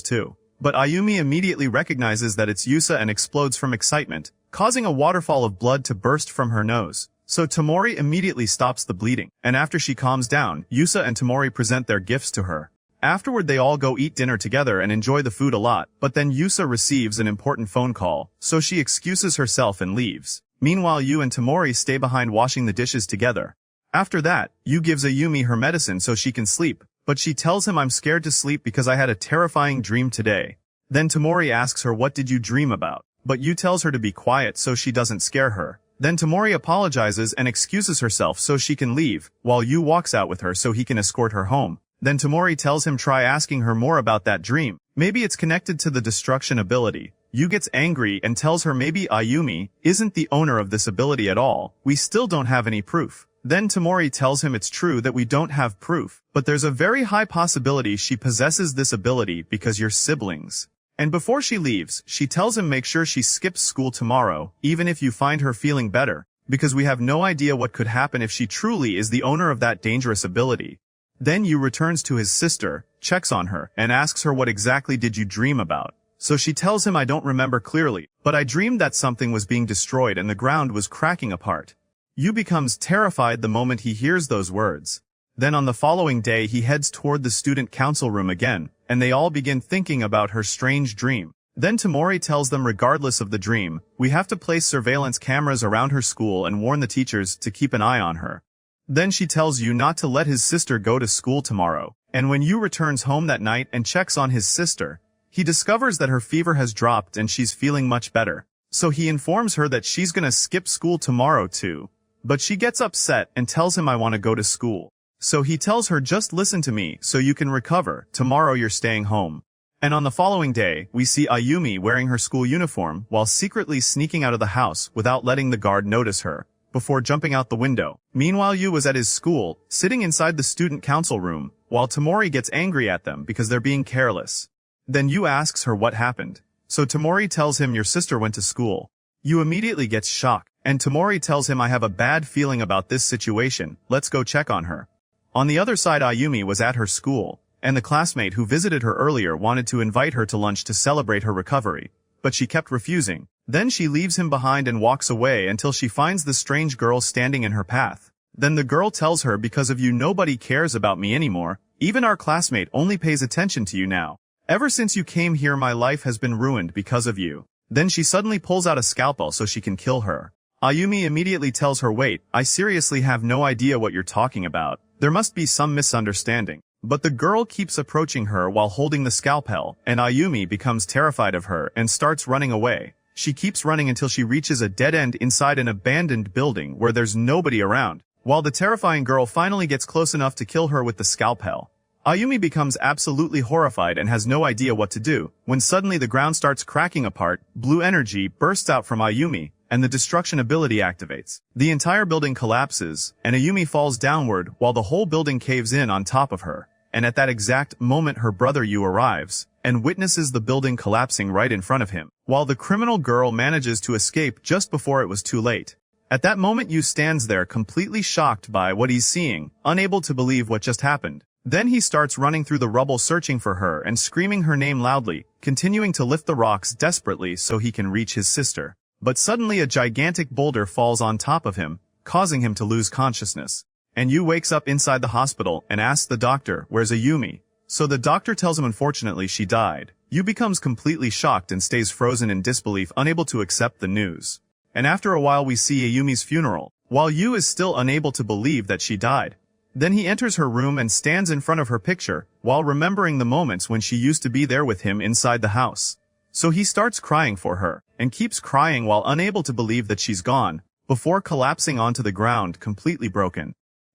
too. But Ayumi immediately recognizes that it's Yusa and explodes from excitement, causing a waterfall of blood to burst from her nose. So Tamori immediately stops the bleeding, and after she calms down, Yusa and Tamori present their gifts to her. Afterward they all go eat dinner together and enjoy the food a lot, but then Yusa receives an important phone call, so she excuses herself and leaves. Meanwhile Yu and Tamori stay behind washing the dishes together. After that, Yu gives Ayumi her medicine so she can sleep, but she tells him I'm scared to sleep because I had a terrifying dream today. Then Tamori asks her what did you dream about, but Yu tells her to be quiet so she doesn't scare her. Then Tamori apologizes and excuses herself so she can leave, while Yu walks out with her so he can escort her home. Then Tamori tells him try asking her more about that dream. Maybe it's connected to the destruction ability. Yu gets angry and tells her maybe Ayumi isn't the owner of this ability at all. We still don't have any proof. Then Tamori tells him it's true that we don't have proof, but there's a very high possibility she possesses this ability because you're siblings. And before she leaves, she tells him make sure she skips school tomorrow, even if you find her feeling better, because we have no idea what could happen if she truly is the owner of that dangerous ability. Then Yu returns to his sister, checks on her, and asks her what exactly did you dream about. So she tells him I don't remember clearly, but I dreamed that something was being destroyed and the ground was cracking apart. Yu becomes terrified the moment he hears those words. Then on the following day he heads toward the student council room again, and they all begin thinking about her strange dream. Then Tamori tells them regardless of the dream, we have to place surveillance cameras around her school and warn the teachers to keep an eye on her. Then she tells Yu not to let his sister go to school tomorrow, and when Yu returns home that night and checks on his sister, he discovers that her fever has dropped and she's feeling much better. So he informs her that she's gonna skip school tomorrow too. But she gets upset and tells him I want to go to school. So he tells her just listen to me so you can recover, tomorrow you're staying home. And on the following day, we see Ayumi wearing her school uniform while secretly sneaking out of the house without letting the guard notice her, before jumping out the window. Meanwhile Yu was at his school, sitting inside the student council room, while Tamori gets angry at them because they're being careless. Then Yu asks her what happened. So Tamori tells him your sister went to school. Yu immediately gets shocked, and Tamori tells him I have a bad feeling about this situation, let's go check on her. On the other side Ayumi was at her school, and the classmate who visited her earlier wanted to invite her to lunch to celebrate her recovery, but she kept refusing. Then she leaves him behind and walks away until she finds the strange girl standing in her path. Then the girl tells her because of you nobody cares about me anymore, even our classmate only pays attention to you now. Ever since you came here my life has been ruined because of you. Then she suddenly pulls out a scalpel so she can kill her. Ayumi immediately tells her wait, I seriously have no idea what you're talking about. There must be some misunderstanding. But the girl keeps approaching her while holding the scalpel, and Ayumi becomes terrified of her and starts running away. She keeps running until she reaches a dead end inside an abandoned building where there's nobody around, while the terrifying girl finally gets close enough to kill her with the scalpel. Ayumi becomes absolutely horrified and has no idea what to do, when suddenly the ground starts cracking apart, blue energy bursts out from Ayumi, and the destruction ability activates. The entire building collapses, and Ayumi falls downward while the whole building caves in on top of her. And at that exact moment her brother Yu arrives, and witnesses the building collapsing right in front of him, while the criminal girl manages to escape just before it was too late. At that moment Yu stands there completely shocked by what he's seeing, unable to believe what just happened. Then he starts running through the rubble searching for her and screaming her name loudly, continuing to lift the rocks desperately so he can reach his sister. But suddenly a gigantic boulder falls on top of him, causing him to lose consciousness. And Yu wakes up inside the hospital and asks the doctor, where's Ayumi? So the doctor tells him unfortunately she died. Yu becomes completely shocked and stays frozen in disbelief, unable to accept the news. And after a while we see Ayumi's funeral, while Yu is still unable to believe that she died. Then he enters her room and stands in front of her picture, while remembering the moments when she used to be there with him inside the house. So he starts crying for her, and keeps crying while unable to believe that she's gone, before collapsing onto the ground completely broken.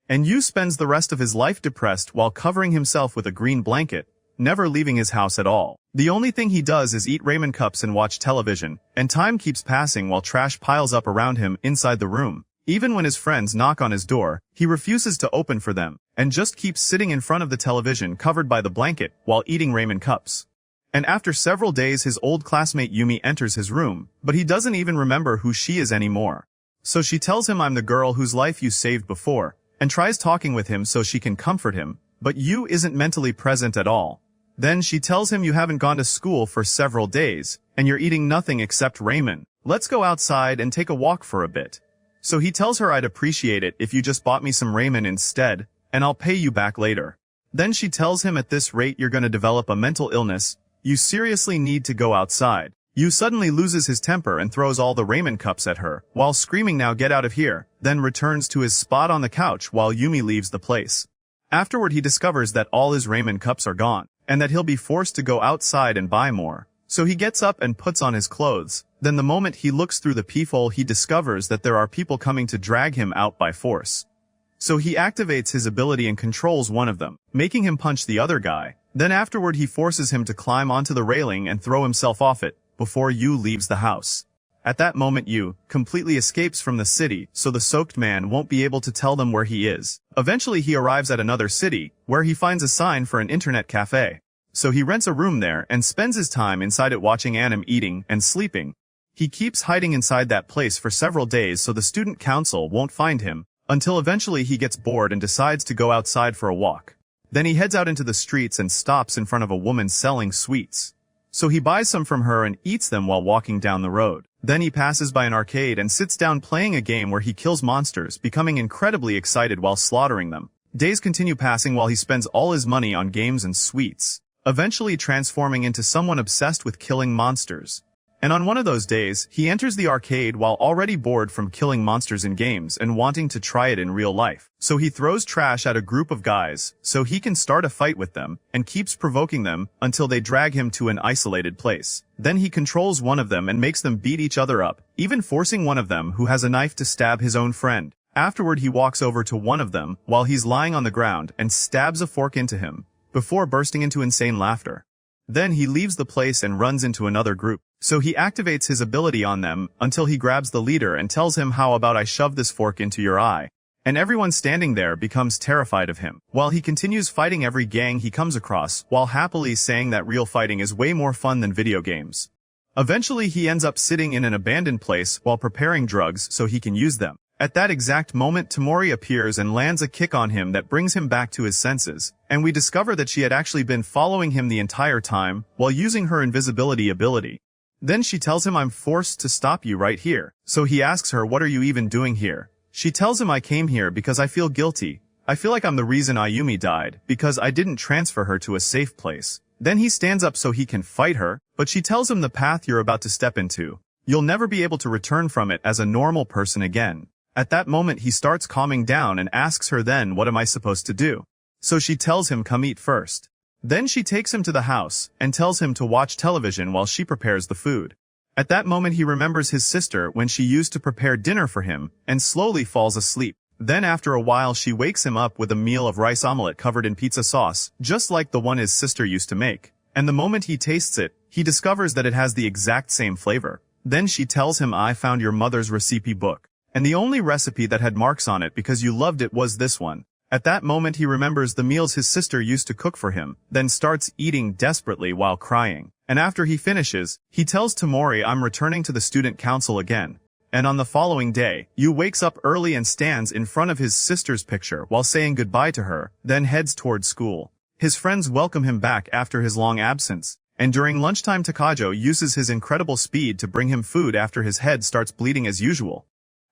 And Yu spends the rest of his life depressed while covering himself with a green blanket, never leaving his house at all. The only thing he does is eat ramen cups and watch television, and time keeps passing while trash piles up around him inside the room. Even when his friends knock on his door, he refuses to open for them, and just keeps sitting in front of the television covered by the blanket while eating ramen cups. And after several days his old classmate Yumi enters his room, but he doesn't even remember who she is anymore. So she tells him, "I'm the girl whose life you saved before," and tries talking with him so she can comfort him, but Yu isn't mentally present at all. Then she tells him, "You haven't gone to school for several days, and you're eating nothing except ramen. Let's go outside and take a walk for a bit." So he tells her, "I'd appreciate it if you just bought me some ramen instead, and I'll pay you back later." Then she tells him, "At this rate you're gonna develop a mental illness. You seriously need to go outside." Yu suddenly loses his temper and throws all the ramen cups at her, while screaming, "Now get out of here," then returns to his spot on the couch while Yumi leaves the place. Afterward he discovers that all his ramen cups are gone, and that he'll be forced to go outside and buy more. So he gets up and puts on his clothes. Then the moment he looks through the peephole he discovers that there are people coming to drag him out by force. So he activates his ability and controls one of them, making him punch the other guy. Then afterward he forces him to climb onto the railing and throw himself off it, before Yu leaves the house. At that moment Yu completely escapes from the city, so the soaked man won't be able to tell them where he is. Eventually he arrives at another city, where he finds a sign for an internet cafe. So he rents a room there and spends his time inside it watching anime, eating, and sleeping. He keeps hiding inside that place for several days so the student council won't find him, until eventually he gets bored and decides to go outside for a walk. Then he heads out into the streets and stops in front of a woman selling sweets. So he buys some from her and eats them while walking down the road. Then he passes by an arcade and sits down playing a game where he kills monsters, becoming incredibly excited while slaughtering them. Days continue passing while he spends all his money on games and sweets, eventually transforming into someone obsessed with killing monsters. And on one of those days, he enters the arcade while already bored from killing monsters in games and wanting to try it in real life. So he throws trash at a group of guys so he can start a fight with them, and keeps provoking them until they drag him to an isolated place. Then he controls one of them and makes them beat each other up, even forcing one of them who has a knife to stab his own friend. Afterward he walks over to one of them while he's lying on the ground and stabs a fork into him, before bursting into insane laughter. Then he leaves the place and runs into another group. So he activates his ability on them until he grabs the leader and tells him, "How about I shove this fork into your eye?" And everyone standing there becomes terrified of him, while he continues fighting every gang he comes across, while happily saying that real fighting is way more fun than video games. Eventually he ends up sitting in an abandoned place while preparing drugs so he can use them. At that exact moment Tamori appears and lands a kick on him that brings him back to his senses, and we discover that she had actually been following him the entire time while using her invisibility ability. Then she tells him, "I'm forced to stop you right here." So he asks her, "What are you even doing here?" She tells him, "I came here because I feel guilty. I feel like I'm the reason Ayumi died, because I didn't transfer her to a safe place." Then he stands up so he can fight her, but she tells him, "The path you're about to step into, you'll never be able to return from it as a normal person again." At that moment he starts calming down and asks her then, "What am I supposed to do?" So she tells him, "Come eat first." Then she takes him to the house and tells him to watch television while she prepares the food. At that moment he remembers his sister when she used to prepare dinner for him, and slowly falls asleep. Then after a while she wakes him up with a meal of rice omelette covered in pizza sauce, just like the one his sister used to make. And the moment he tastes it, he discovers that it has the exact same flavor. Then she tells him, "I found your mother's recipe book, and the only recipe that had marks on it because you loved it was this one." At that moment he remembers the meals his sister used to cook for him, then starts eating desperately while crying. And after he finishes, he tells Tamori, "I'm returning to the student council again." And on the following day, Yu wakes up early and stands in front of his sister's picture while saying goodbye to her, then heads toward school. His friends welcome him back after his long absence, and during lunchtime Takajo uses his incredible speed to bring him food after his head starts bleeding as usual.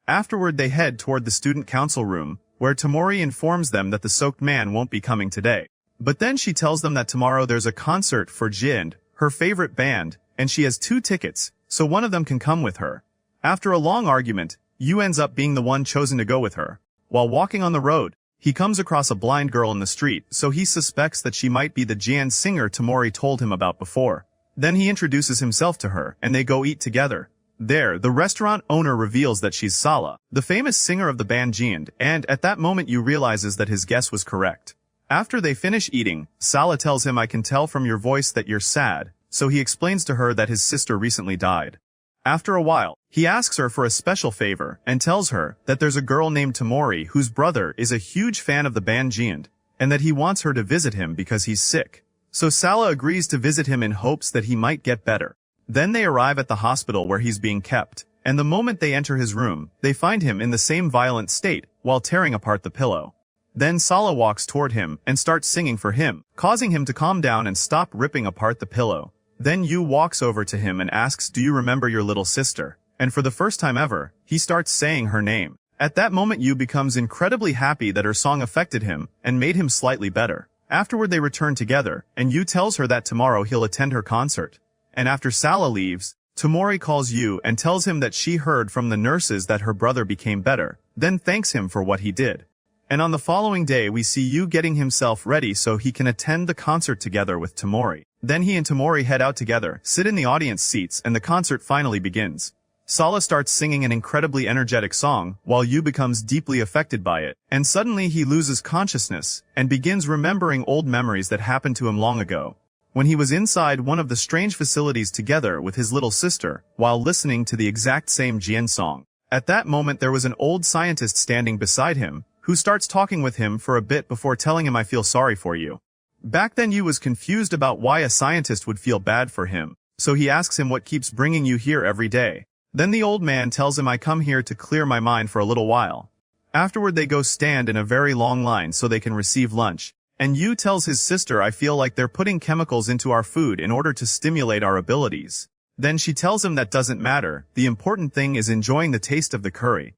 Afterward they head toward the student council room, where Tamori informs them that the soaked man won't be coming today. But then she tells them that tomorrow there's a concert for 𝗟𝗋, her favorite band, and she has 2 tickets, so one of them can come with her. After a long argument, Yu ends up being the one chosen to go with her. While walking on the road, he comes across a blind girl in the street, so he suspects that she might be the 𝗟𝗋 singer Tamori told him about before. Then he introduces himself to her, and they go eat together. There, the restaurant owner reveals that she's Sala, the famous singer of the band 𝗟𝗋, and at that moment Yu realizes that his guess was correct. After they finish eating, 𝗟𝗂 tells him, "I can tell from your voice that you're sad," so he explains to her that his sister recently died. After a while, he asks her for a special favor and tells her that there's a girl named Tamori whose brother is a huge fan of the band 𝗍𝗓𝗋, and that he wants her to visit him because he's sick. So 𝗟𝗂 agrees to visit him in hopes that he might get better. Then they arrive at the hospital where he's being kept, and the moment they enter his room, they find him in the same violent state, while tearing apart the pillow. Then 𝗟𝗂 walks toward him and starts singing for him, causing him to calm down and stop ripping apart the pillow. Then Yu walks over to him and asks, "Do you remember your little sister?" And for the first time ever, he starts saying her name. At that moment Yu becomes incredibly happy that her song affected him and made him slightly better. Afterward they return together, and Yu tells her that tomorrow he'll attend her concert. And after 𝗟𝗂 leaves, Tamori calls Yu and tells him that she heard from the nurses that her brother became better, then thanks him for what he did. And on the following day we see Yu getting himself ready so he can attend the concert together with Tamori. Then he and Tamori head out together, sit in the audience seats, and the concert finally begins. 𝗟𝗂 starts singing an incredibly energetic song, while Yu becomes deeply affected by it, and suddenly he loses consciousness, and begins remembering old memories that happened to him long ago, when he was inside one of the strange facilities together with his little sister, while listening to the exact same 𝗍𝗓𝗋 song. At that moment there was an old scientist standing beside him, who starts talking with him for a bit before telling him, "I feel sorry for you." Back then Yu was confused about why a scientist would feel bad for him, so he asks him what keeps bringing you here every day. Then the old man tells him, "I come here to clear my mind for a little while." Afterward they go stand in a very long line so they can receive lunch, and Yu tells his sister, "I feel like they're putting chemicals into our food in order to stimulate our abilities." Then she tells him that doesn't matter, the important thing is enjoying the taste of the curry.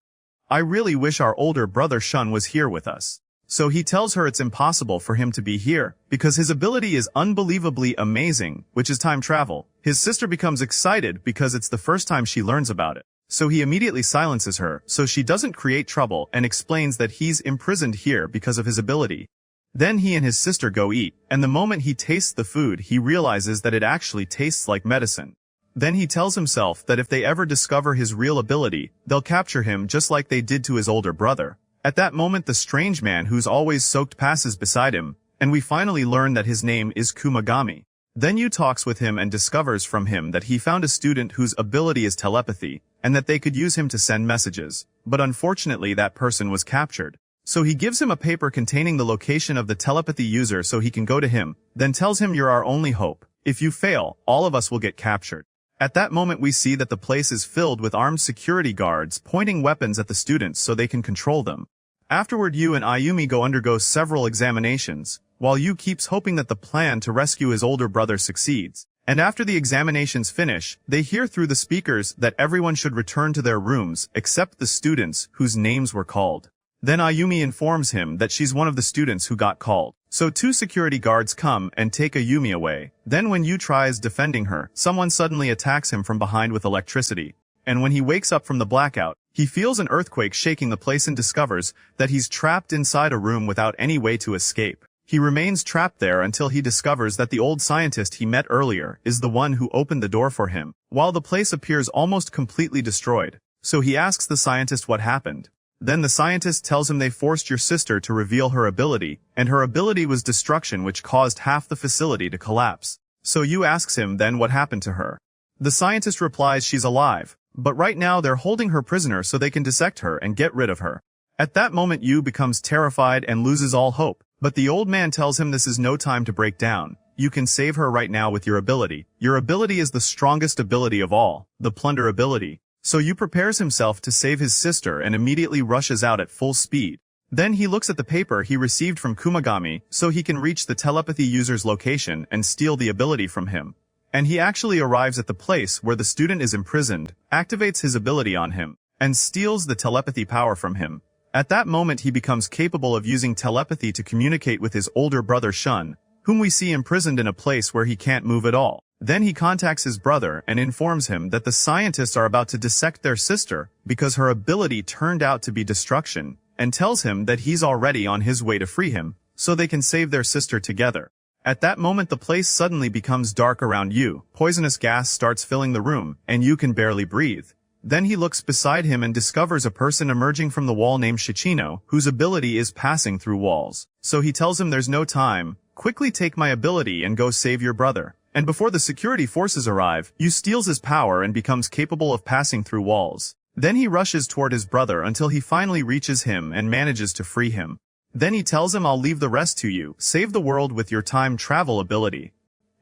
"I really wish our older brother Shun was here with us." So he tells her it's impossible for him to be here, because his ability is unbelievably amazing, which is time travel. His sister becomes excited because it's the first time she learns about it. So he immediately silences her, so she doesn't create trouble, and explains that he's imprisoned here because of his ability. Then he and his sister go eat, and the moment he tastes the food he realizes that it actually tastes like medicine. Then he tells himself that if they ever discover his real ability, they'll capture him just like they did to his older brother. At that moment the strange man who's always soaked passes beside him, and we finally learn that his name is Kumagami. Then Yu talks with him and discovers from him that he found a student whose ability is telepathy, and that they could use him to send messages, but unfortunately that person was captured. So he gives him a paper containing the location of the telepathy user so he can go to him, then tells him, "You're our only hope. If you fail, all of us will get captured." At that moment we see that the place is filled with armed security guards pointing weapons at the students so they can control them. Afterward Yu and Ayumi go undergo several examinations, while Yu keeps hoping that the plan to rescue his older brother succeeds. And after the examinations finish, they hear through the speakers that everyone should return to their rooms except the students whose names were called. Then Ayumi informs him that she's one of the students who got called. So 2 security guards come and take Ayumi away. Then when Yu tries defending her, someone suddenly attacks him from behind with electricity. And when he wakes up from the blackout, he feels an earthquake shaking the place and discovers that he's trapped inside a room without any way to escape. He remains trapped there until he discovers that the old scientist he met earlier is the one who opened the door for him, while the place appears almost completely destroyed. So he asks the scientist what happened. Then the scientist tells him, "They forced your sister to reveal her ability, and her ability was destruction, which caused half the facility to collapse." So Yu asks him then what happened to her. The scientist replies she's alive, but right now they're holding her prisoner so they can dissect her and get rid of her. At that moment Yu becomes terrified and loses all hope, but the old man tells him this is no time to break down. You can save her right now with your ability. Your ability is the strongest ability of all, the plunder ability. So Yu prepares himself to save his sister and immediately rushes out at full speed. Then he looks at the paper he received from Kumagami so he can reach the telepathy user's location and steal the ability from him. And he actually arrives at the place where the student is imprisoned, activates his ability on him, and steals the telepathy power from him. At that moment he becomes capable of using telepathy to communicate with his older brother Shun, whom we see imprisoned in a place where he can't move at all. Then he contacts his brother and informs him that the scientists are about to dissect their sister because her ability turned out to be destruction, and tells him that he's already on his way to free him, so they can save their sister together. At that moment the place suddenly becomes dark around Yu. Poisonous gas starts filling the room, and Yu can barely breathe. Then he looks beside him and discovers a person emerging from the wall named 𝗕𝗓𝗄, whose ability is passing through walls. So he tells him there's no time, quickly take my ability and go save your brother. And before the security forces arrive, Yu steals his power and becomes capable of passing through walls. Then he rushes toward his brother until he finally reaches him and manages to free him. Then he tells him, I'll leave the rest to you, save the world with your time travel ability.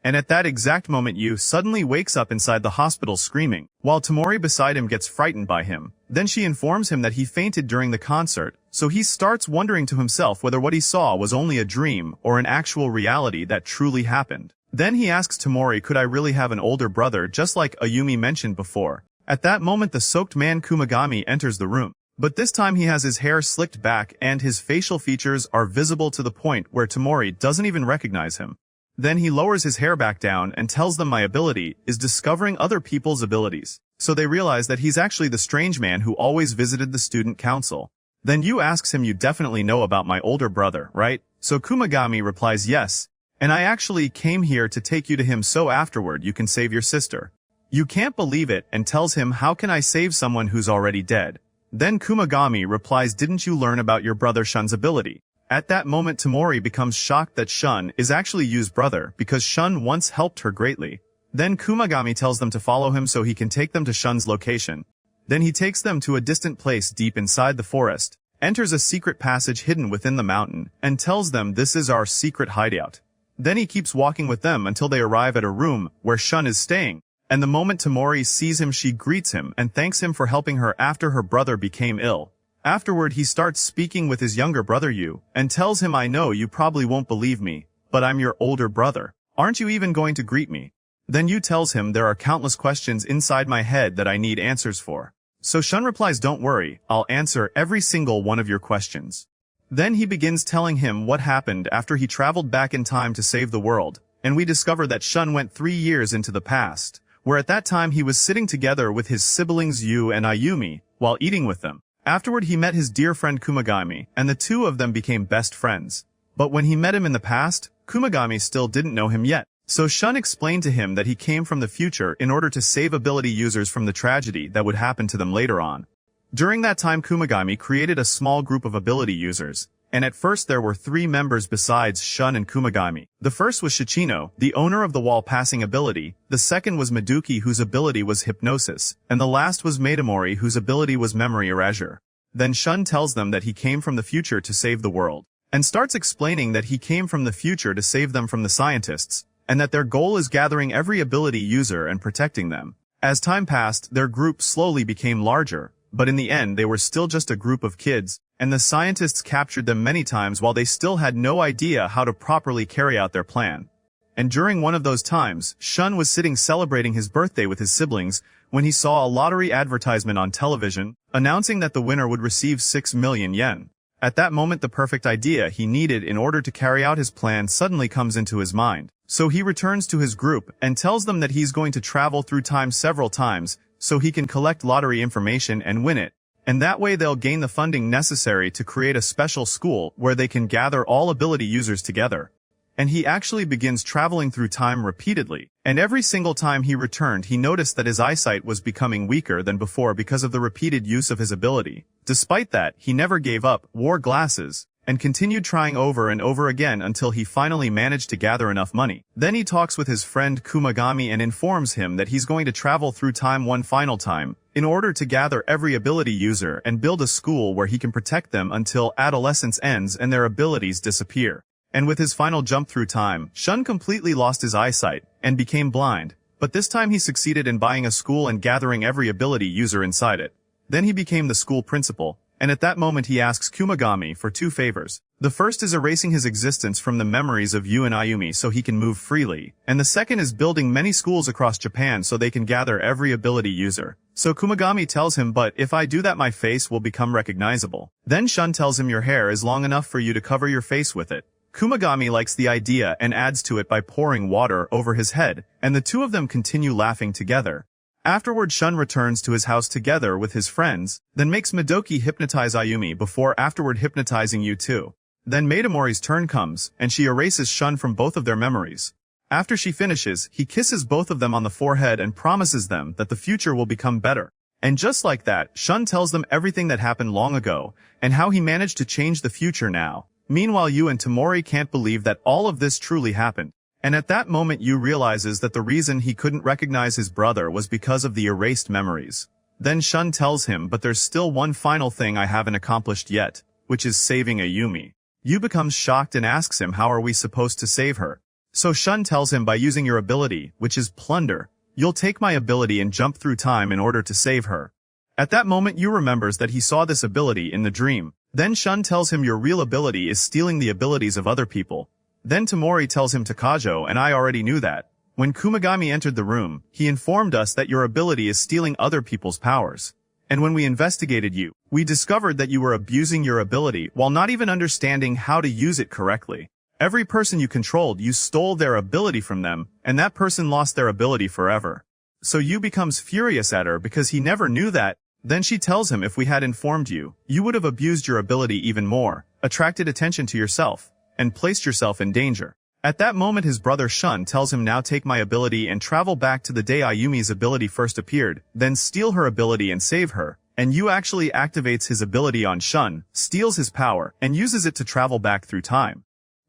And at that exact moment Yu suddenly wakes up inside the hospital screaming, while Tamori beside him gets frightened by him. Then she informs him that he fainted during the concert, so he starts wondering to himself whether what he saw was only a dream or an actual reality that truly happened. Then he asks Tamori, could I really have an older brother just like Ayumi mentioned before? At that moment the soaked man Kumagami enters the room. But this time he has his hair slicked back and his facial features are visible to the point where Tamori doesn't even recognize him. Then he lowers his hair back down and tells them my ability is discovering other people's abilities. So they realize that he's actually the strange man who always visited the student council. Then Yu asks him, you definitely know about my older brother, right? So Kumagami replies yes, and I actually came here to take you to him so afterward you can save your sister. Yu can't believe it and tells him, how can I save someone who's already dead? Then Kumagami replies, didn't you learn about your brother Shun's ability? At that moment Tamori becomes shocked that Shun is actually Yu's brother because Shun once helped her greatly. Then Kumagami tells them to follow him so he can take them to Shun's location. Then he takes them to a distant place deep inside the forest, enters a secret passage hidden within the mountain, and tells them this is our secret hideout. Then he keeps walking with them until they arrive at a room where Shun is staying. And the moment Tamori sees him she greets him and thanks him for helping her after her brother became ill. Afterward he starts speaking with his younger brother Yu, and tells him I know you probably won't believe me, but I'm your older brother. Aren't you even going to greet me? Then Yu tells him there are countless questions inside my head that I need answers for. So Shun replies, don't worry, I'll answer every single one of your questions. Then he begins telling him what happened after he traveled back in time to save the world, and we discover that Shun went 3 years into the past, where at that time he was sitting together with his siblings Yu and Ayumi, while eating with them. Afterward he met his dear friend Kumagami, and the two of them became best friends. But when he met him in the past, Kumagami still didn't know him yet. So Shun explained to him that he came from the future in order to save ability users from the tragedy that would happen to them later on. During that time Kumagami created a small group of ability users, and at first there were 3 members besides Shun and Kumagami. The first was 𝗕𝗓𝗄, the owner of the wall-passing ability, the second was 𝗕𝗓𝗄 whose ability was hypnosis, and the last was 𝗦𝘂𝗎𝗓 whose ability was memory erasure. Then Shun tells them that he came from the future to save the world, and starts explaining that he came from the future to save them from the scientists, and that their goal is gathering every ability user and protecting them. As time passed, their group slowly became larger, but in the end they were still just a group of kids, and the scientists captured them many times while they still had no idea how to properly carry out their plan. And during one of those times, Shun was sitting celebrating his birthday with his siblings when he saw a lottery advertisement on television announcing that the winner would receive 6 million yen. At that moment the perfect idea he needed in order to carry out his plan suddenly comes into his mind. So he returns to his group and tells them that he's going to travel through time several times so he can collect lottery information and win it. And that way they'll gain the funding necessary to create a special school where they can gather all ability users together. And he actually begins traveling through time repeatedly, and every single time he returned he noticed that his eyesight was becoming weaker than before because of the repeated use of his ability. Despite that, he never gave up, wore glasses, and continued trying over and over again until he finally managed to gather enough money. Then he talks with his friend Kumagami and informs him that he's going to travel through time one final time, in order to gather every ability user and build a school where he can protect them until adolescence ends and their abilities disappear. And with his final jump through time, Shun completely lost his eyesight and became blind, but this time he succeeded in buying a school and gathering every ability user inside it. Then he became the school principal, and at that moment he asks Kumagami for 2 favors. The first is erasing his existence from the memories of Yu and Ayumi so he can move freely, and the second is building many schools across Japan so they can gather every ability user. So Kumagami tells him, but if I do that my face will become recognizable. Then Shun tells him your hair is long enough for you to cover your face with it. Kumagami likes the idea and adds to it by pouring water over his head, and the two of them continue laughing together. Afterward Shun returns to his house together with his friends, then makes 𝗕𝗓𝗄 hypnotize Ayumi before afterward hypnotizing Yu too. Then 𝗦𝘂𝗎𝗓's turn comes, and she erases Shun from both of their memories. After she finishes, he kisses both of them on the forehead and promises them that the future will become better. And just like that, 𝗓 tells them everything that happened long ago, and how he managed to change the future now. Meanwhile, Yu and Tamori can't believe that all of this truly happened. And at that moment Yu realizes that the reason he couldn't recognize his brother was because of the erased memories. Then 𝗓 tells him, but there's still one final thing I haven't accomplished yet, which is saving Ayumi. Yu becomes shocked and asks him how are we supposed to save her. So 𝗓 tells him by using your ability, which is plunder. You'll take my ability and jump through time in order to save her. At that moment Yu remembers that he saw this ability in the dream. Then 𝗓 tells him your real ability is stealing the abilities of other people. Then Tamori tells him 𝗃𝐢𝐬𝐜, and I already knew that. When Kumagami entered the room, he informed us that your ability is stealing other people's powers. And when we investigated you, we discovered that you were abusing your ability while not even understanding how to use it correctly. Every person you controlled, you stole their ability from them, and that person lost their ability forever. So Yu becomes furious at her because he never knew that. Then she tells him if we had informed you, you would have abused your ability even more, attracted attention to yourself, and placed yourself in danger. At that moment his brother 𝗓 tells him now take my ability and travel back to the day Ayumi's ability first appeared, then steal her ability and save her. And Yu actually activates his ability on 𝗓, steals his power, and uses it to travel back through time.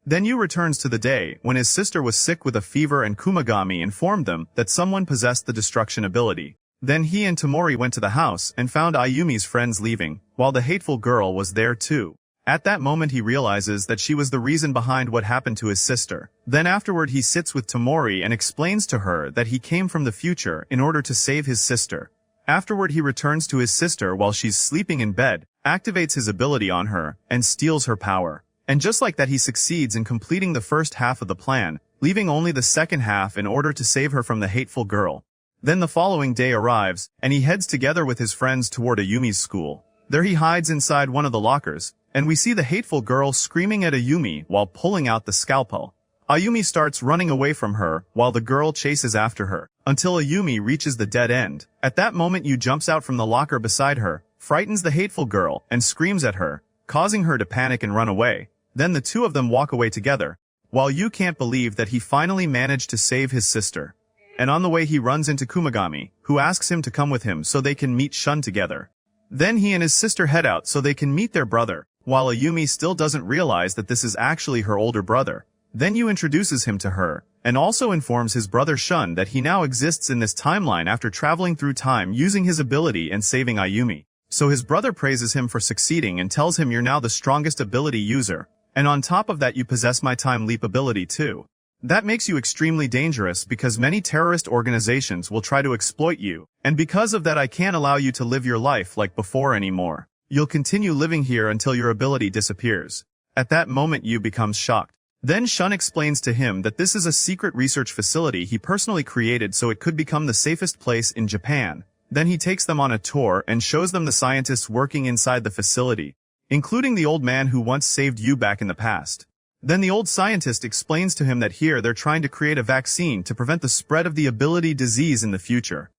Then Yu returns to the day when his sister was sick with a fever and Kumagami informed them that someone possessed the destruction ability. Then he and Tamori went to the house and found Ayumi's friends leaving, while the hateful girl was there too. At that moment he realizes that she was the reason behind what happened to his sister. Then afterward he sits with Tamori and explains to her that he came from the future in order to save his sister. Afterward he returns to his sister while she's sleeping in bed, activates his ability on her, and steals her power. And just like that he succeeds in completing the first half of the plan, leaving only the second half in order to save her from the hateful girl. Then the following day arrives, and he heads together with his friends toward Ayumi's school. There he hides inside one of the lockers, and we see the hateful girl screaming at Ayumi while pulling out the scalpel. Ayumi starts running away from her, while the girl chases after her, until Ayumi reaches the dead end. At that moment Yu jumps out from the locker beside her, frightens the hateful girl, and screams at her, causing her to panic and run away. Then the two of them walk away together, while Yu can't believe that he finally managed to save his sister. And on the way he runs into Kumagami, who asks him to come with him so they can meet 𝗓 together. Then he and his sister head out so they can meet their brother, while Ayumi still doesn't realize that this is actually her older brother. Then Yu introduces him to her, and also informs his brother 𝗓 that he now exists in this timeline after traveling through time using his ability and saving Ayumi. So his brother praises him for succeeding and tells him you're now the strongest ability user, and on top of that you possess my time leap ability too. That makes you extremely dangerous because many terrorist organizations will try to exploit you, and because of that I can't allow you to live your life like before anymore. You'll continue living here until your ability disappears. At that moment Yu becomes shocked. Then 𝗓 explains to him that this is a secret research facility he personally created so it could become the safest place in Japan. Then he takes them on a tour and shows them the scientists working inside the facility, including the old man who once saved Yu back in the past. Then the old scientist explains to him that here they're trying to create a vaccine to prevent the spread of the ability disease in the future.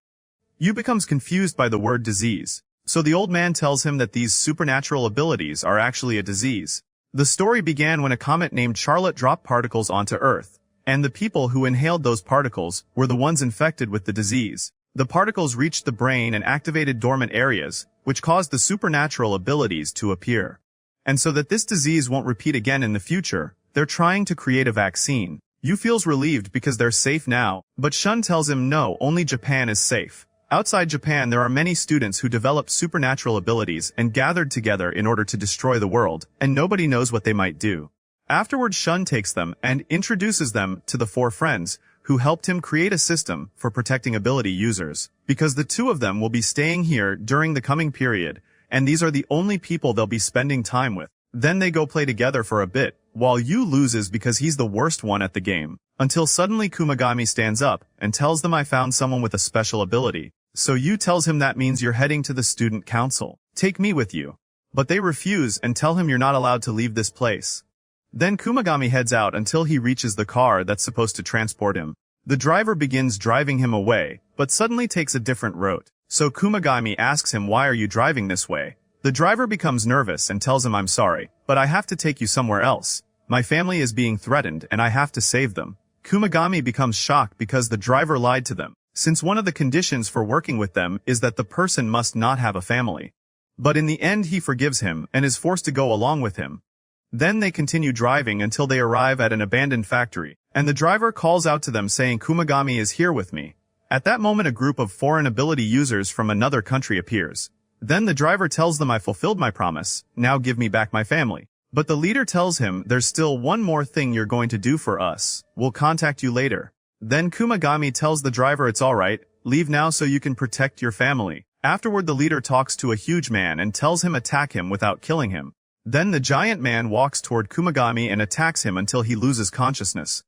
Yu becomes confused by the word disease, so the old man tells him that these supernatural abilities are actually a disease. The story began when a comet named 𝗟𝗏 dropped particles onto Earth, and the people who inhaled those particles were the ones infected with the disease. The particles reached the brain and activated dormant areas, which caused the supernatural abilities to appear. And so that this disease won't repeat again in the future, they're trying to create a vaccine. Yu feels relieved because they're safe now, but 𝗓 tells him no, only Japan is safe. Outside Japan there are many students who develop supernatural abilities and gathered together in order to destroy the world, and nobody knows what they might do. Afterwards 𝗓 takes them and introduces them to the four friends, who helped him create a system for protecting ability users, because the two of them will be staying here during the coming period, and these are the only people they'll be spending time with. Then they go play together for a bit, while Yu loses because he's the worst one at the game, until suddenly Kumagami stands up and tells them I found someone with a special ability. So Yu tells him that means you're heading to the student council. Take me with you. But they refuse and tell him you're not allowed to leave this place. Then Kumagami heads out until he reaches the car that's supposed to transport him. The driver begins driving him away, but suddenly takes a different route. So Kumagami asks him why are you driving this way? The driver becomes nervous and tells him I'm sorry, but I have to take you somewhere else. My family is being threatened and I have to save them. Kumagami becomes shocked because the driver lied to them, since one of the conditions for working with them is that the person must not have a family. But in the end he forgives him and is forced to go along with him. Then they continue driving until they arrive at an abandoned factory, and the driver calls out to them saying 𝗂𝗓𝗏 is here with me. At that moment a group of foreign ability users from another country appears. Then the driver tells them I fulfilled my promise, now give me back my family. But the leader tells him there's still one more thing you're going to do for us, we'll contact you later. Then 𝗂𝗓𝗏 tells the driver it's alright, leave now so you can protect your family. Afterward the leader talks to a huge man and tells him attack him without killing him. Then the giant man walks toward 𝗂𝗓𝗏 and attacks him until he loses consciousness.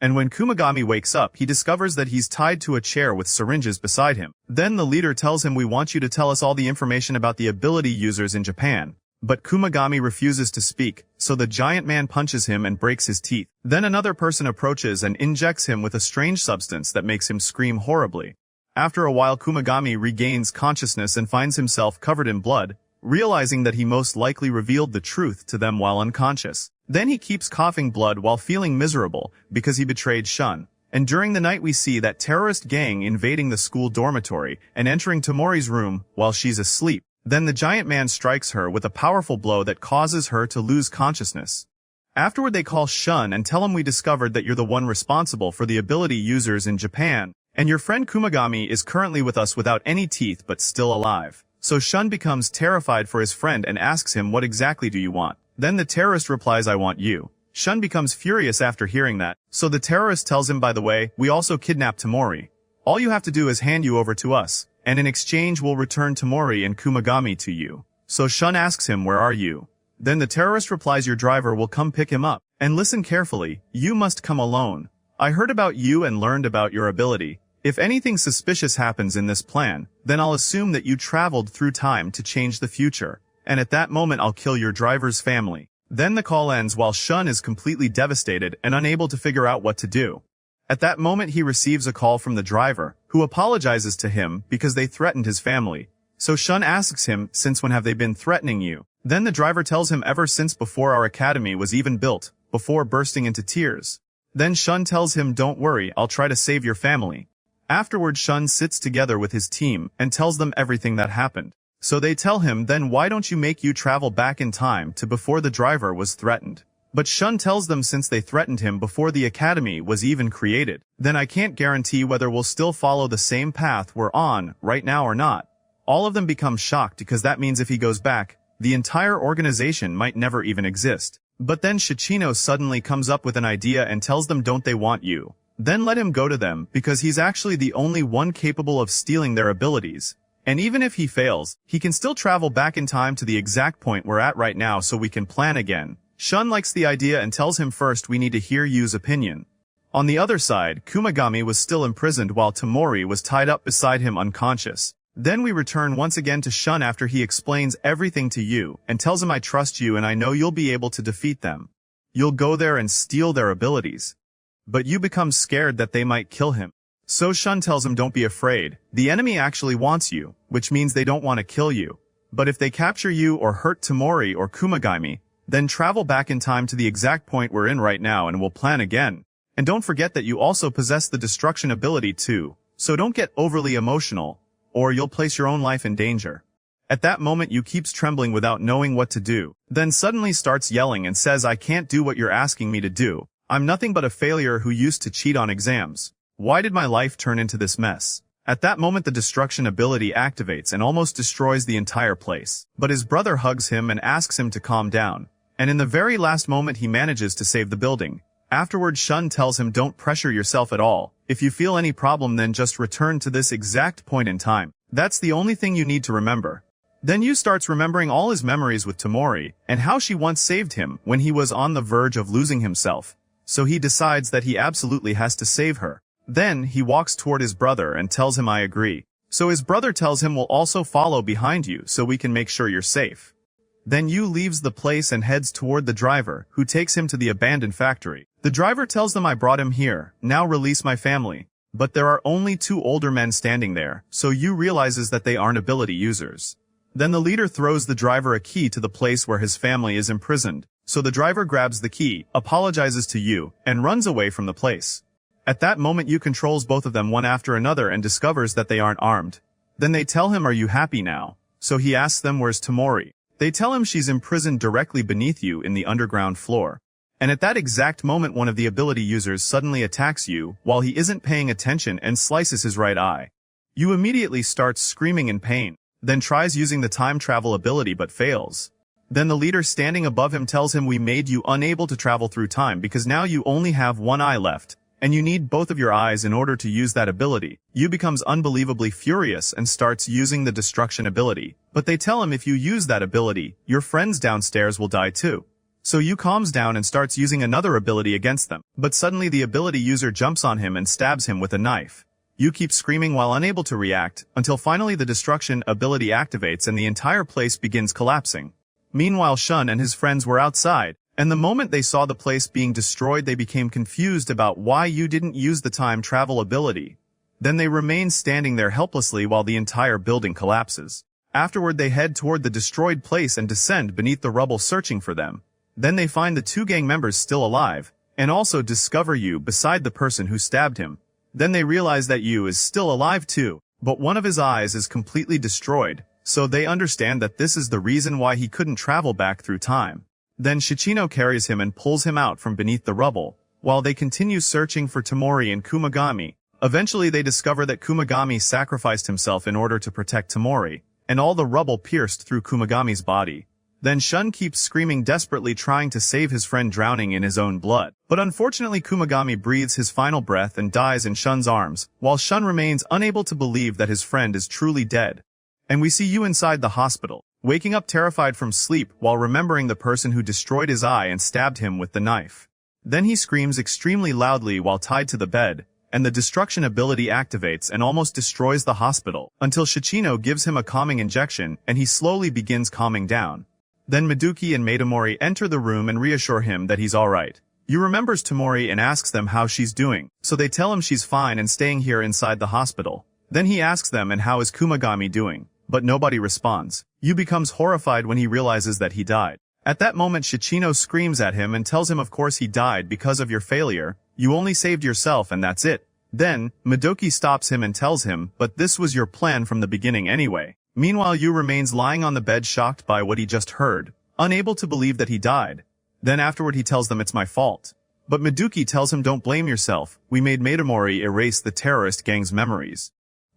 And when 𝗂𝗓𝗏 wakes up, he discovers that he's tied to a chair with syringes beside him. Then the leader tells him we want you to tell us all the information about the ability users in Japan. But 𝗂𝗓𝗏 refuses to speak, so the giant man punches him and breaks his teeth. Then another person approaches and injects him with a strange substance that makes him scream horribly. After a while 𝗂𝗓𝗏 regains consciousness and finds himself covered in blood, realizing that he most likely revealed the truth to them while unconscious. Then he keeps coughing blood while feeling miserable because he betrayed 𝗓𝗏. And during the night we see that terrorist gang invading the school dormitory and entering Tomori's room while she's asleep. Then the giant man strikes her with a powerful blow that causes her to lose consciousness. Afterward they call 𝗓𝗏 and tell him we discovered that you're the one responsible for the ability users in Japan, and your friend 𝗂𝗓𝗏 is currently with us without any teeth but still alive. So 𝗓𝗏 becomes terrified for his friend and asks him what exactly do you want. Then the terrorist replies I want you. 𝗓𝗏 becomes furious after hearing that, so the terrorist tells him by the way, we also kidnapped Tomori. All you have to do is hand you over to us, and in exchange we'll return Tomori and 𝗂𝗓𝗏 to you. So 𝗓𝗏 asks him where are you? Then the terrorist replies your driver will come pick him up. And listen carefully, you must come alone. I heard about you and learned about your ability. If anything suspicious happens in this plan, then I'll assume that you traveled through time to change the future. And at that moment I'll kill your driver's family. Then the call ends while 𝗓𝗏 is completely devastated and unable to figure out what to do. At that moment he receives a call from the driver, who apologizes to him because they threatened his family. So 𝗓𝗏 asks him, since when have they been threatening you? Then the driver tells him ever since before our academy was even built, before bursting into tears. Then 𝗓𝗏 tells him don't worry, I'll try to save your family. Afterward 𝗓𝗏 sits together with his team and tells them everything that happened. So they tell him then why don't you make you travel back in time to before the driver was threatened. But 𝗓𝗏 tells them since they threatened him before the academy was even created, then I can't guarantee whether we'll still follow the same path we're on right now or not. All of them become shocked because that means if he goes back, the entire organization might never even exist. But then Shachino suddenly comes up with an idea and tells them don't they want you? Then let him go to them because he's actually the only one capable of stealing their abilities. And even if he fails, he can still travel back in time to the exact point we're at right now so we can plan again. 𝗓𝗏 likes the idea and tells him first we need to hear Yu's opinion. On the other side, 𝗂𝗓𝗏 was still imprisoned while Tomori was tied up beside him unconscious. Then we return once again to 𝗓𝗏 after he explains everything to Yu and tells him I trust you and I know you'll be able to defeat them. You'll go there and steal their abilities. But Yu becomes scared that they might kill him. So 𝗓𝗏 tells him don't be afraid, the enemy actually wants you, which means they don't want to kill you. But if they capture you or hurt Tomori or 𝗂𝗓𝗏, then travel back in time to the exact point we're in right now and we'll plan again. And don't forget that you also possess the destruction ability too, so don't get overly emotional, or you'll place your own life in danger. At that moment Yu keeps trembling without knowing what to do, then suddenly starts yelling and says I can't do what you're asking me to do. I'm nothing but a failure who used to cheat on exams. Why did my life turn into this mess? At that moment the destruction ability activates and almost destroys the entire place. But his brother hugs him and asks him to calm down. And in the very last moment he manages to save the building. Afterward 𝗓𝗏 tells him don't pressure yourself at all. If you feel any problem then just return to this exact point in time. That's the only thing you need to remember. Then Yu starts remembering all his memories with Tomori and how she once saved him when he was on the verge of losing himself. So he decides that he absolutely has to save her. Then he walks toward his brother and tells him I agree. So his brother tells him we'll also follow behind you so we can make sure you're safe. Then Yu leaves the place and heads toward the driver, who takes him to the abandoned factory. The driver tells them I brought him here, now release my family. But there are only two older men standing there, so Yu realizes that they aren't ability users. Then the leader throws the driver a key to the place where his family is imprisoned. So the driver grabs the key, apologizes to Yu, and runs away from the place. At that moment Yu controls both of them one after another and discovers that they aren't armed. Then they tell him, "Are you happy now?" So he asks them, "Where's Tamori?" They tell him she's imprisoned directly beneath you in the underground floor. And at that exact moment one of the ability users suddenly attacks Yu while he isn't paying attention and slices his right eye. Yu immediately starts screaming in pain, then tries using the time travel ability but fails. Then the leader standing above him tells him, "We made you unable to travel through time because now you only have one eye left, and you need both of your eyes in order to use that ability." Yu becomes unbelievably furious and starts using the destruction ability, but they tell him if you use that ability, your friends downstairs will die too. So Yu calms down and starts using another ability against them, but suddenly the ability user jumps on him and stabs him with a knife. Yu keeps screaming while unable to react, until finally the destruction ability activates and the entire place begins collapsing. Meanwhile Shun and his friends were outside, and the moment they saw the place being destroyed they became confused about why Yu didn't use the time travel ability. Then they remain standing there helplessly while the entire building collapses. Afterward they head toward the destroyed place and descend beneath the rubble searching for them. Then they find the two gang members still alive, and also discover Yu beside the person who stabbed him. Then they realize that Yu is still alive too, but one of his eyes is completely destroyed, so they understand that this is the reason why he couldn't travel back through time. Then 𝗕𝗄𝗄 carries him and pulls him out from beneath the rubble, while they continue searching for Tamori and Kumagami. Eventually they discover that Kumagami sacrificed himself in order to protect Tamori, and all the rubble pierced through Kumagami's body. Then Shun keeps screaming desperately trying to save his friend drowning in his own blood. But unfortunately Kumagami breathes his final breath and dies in Shun's arms, while Shun remains unable to believe that his friend is truly dead. And we see Yu inside the hospital, waking up terrified from sleep while remembering the person who destroyed his eye and stabbed him with the knife. Then he screams extremely loudly while tied to the bed, and the destruction ability activates and almost destroys the hospital, until 𝗕𝗄𝗄 gives him a calming injection and he slowly begins calming down. Then Meduki and Matamori enter the room and reassure him that he's alright. Yu remembers Tamori and asks them how she's doing, so they tell him she's fine and staying here inside the hospital. Then he asks them, "And how is Kumagami doing?" But nobody responds. Yu becomes horrified when he realizes that he died. At that moment 𝗕𝗄𝗄 screams at him and tells him of course he died because of your failure, you only saved yourself and that's it. Then, Meduki stops him and tells him, "But this was your plan from the beginning anyway." Meanwhile Yu remains lying on the bed shocked by what he just heard, unable to believe that he died. Then afterward he tells them it's my fault. But Meduki tells him don't blame yourself, we made Matamori erase the terrorist gang's memories.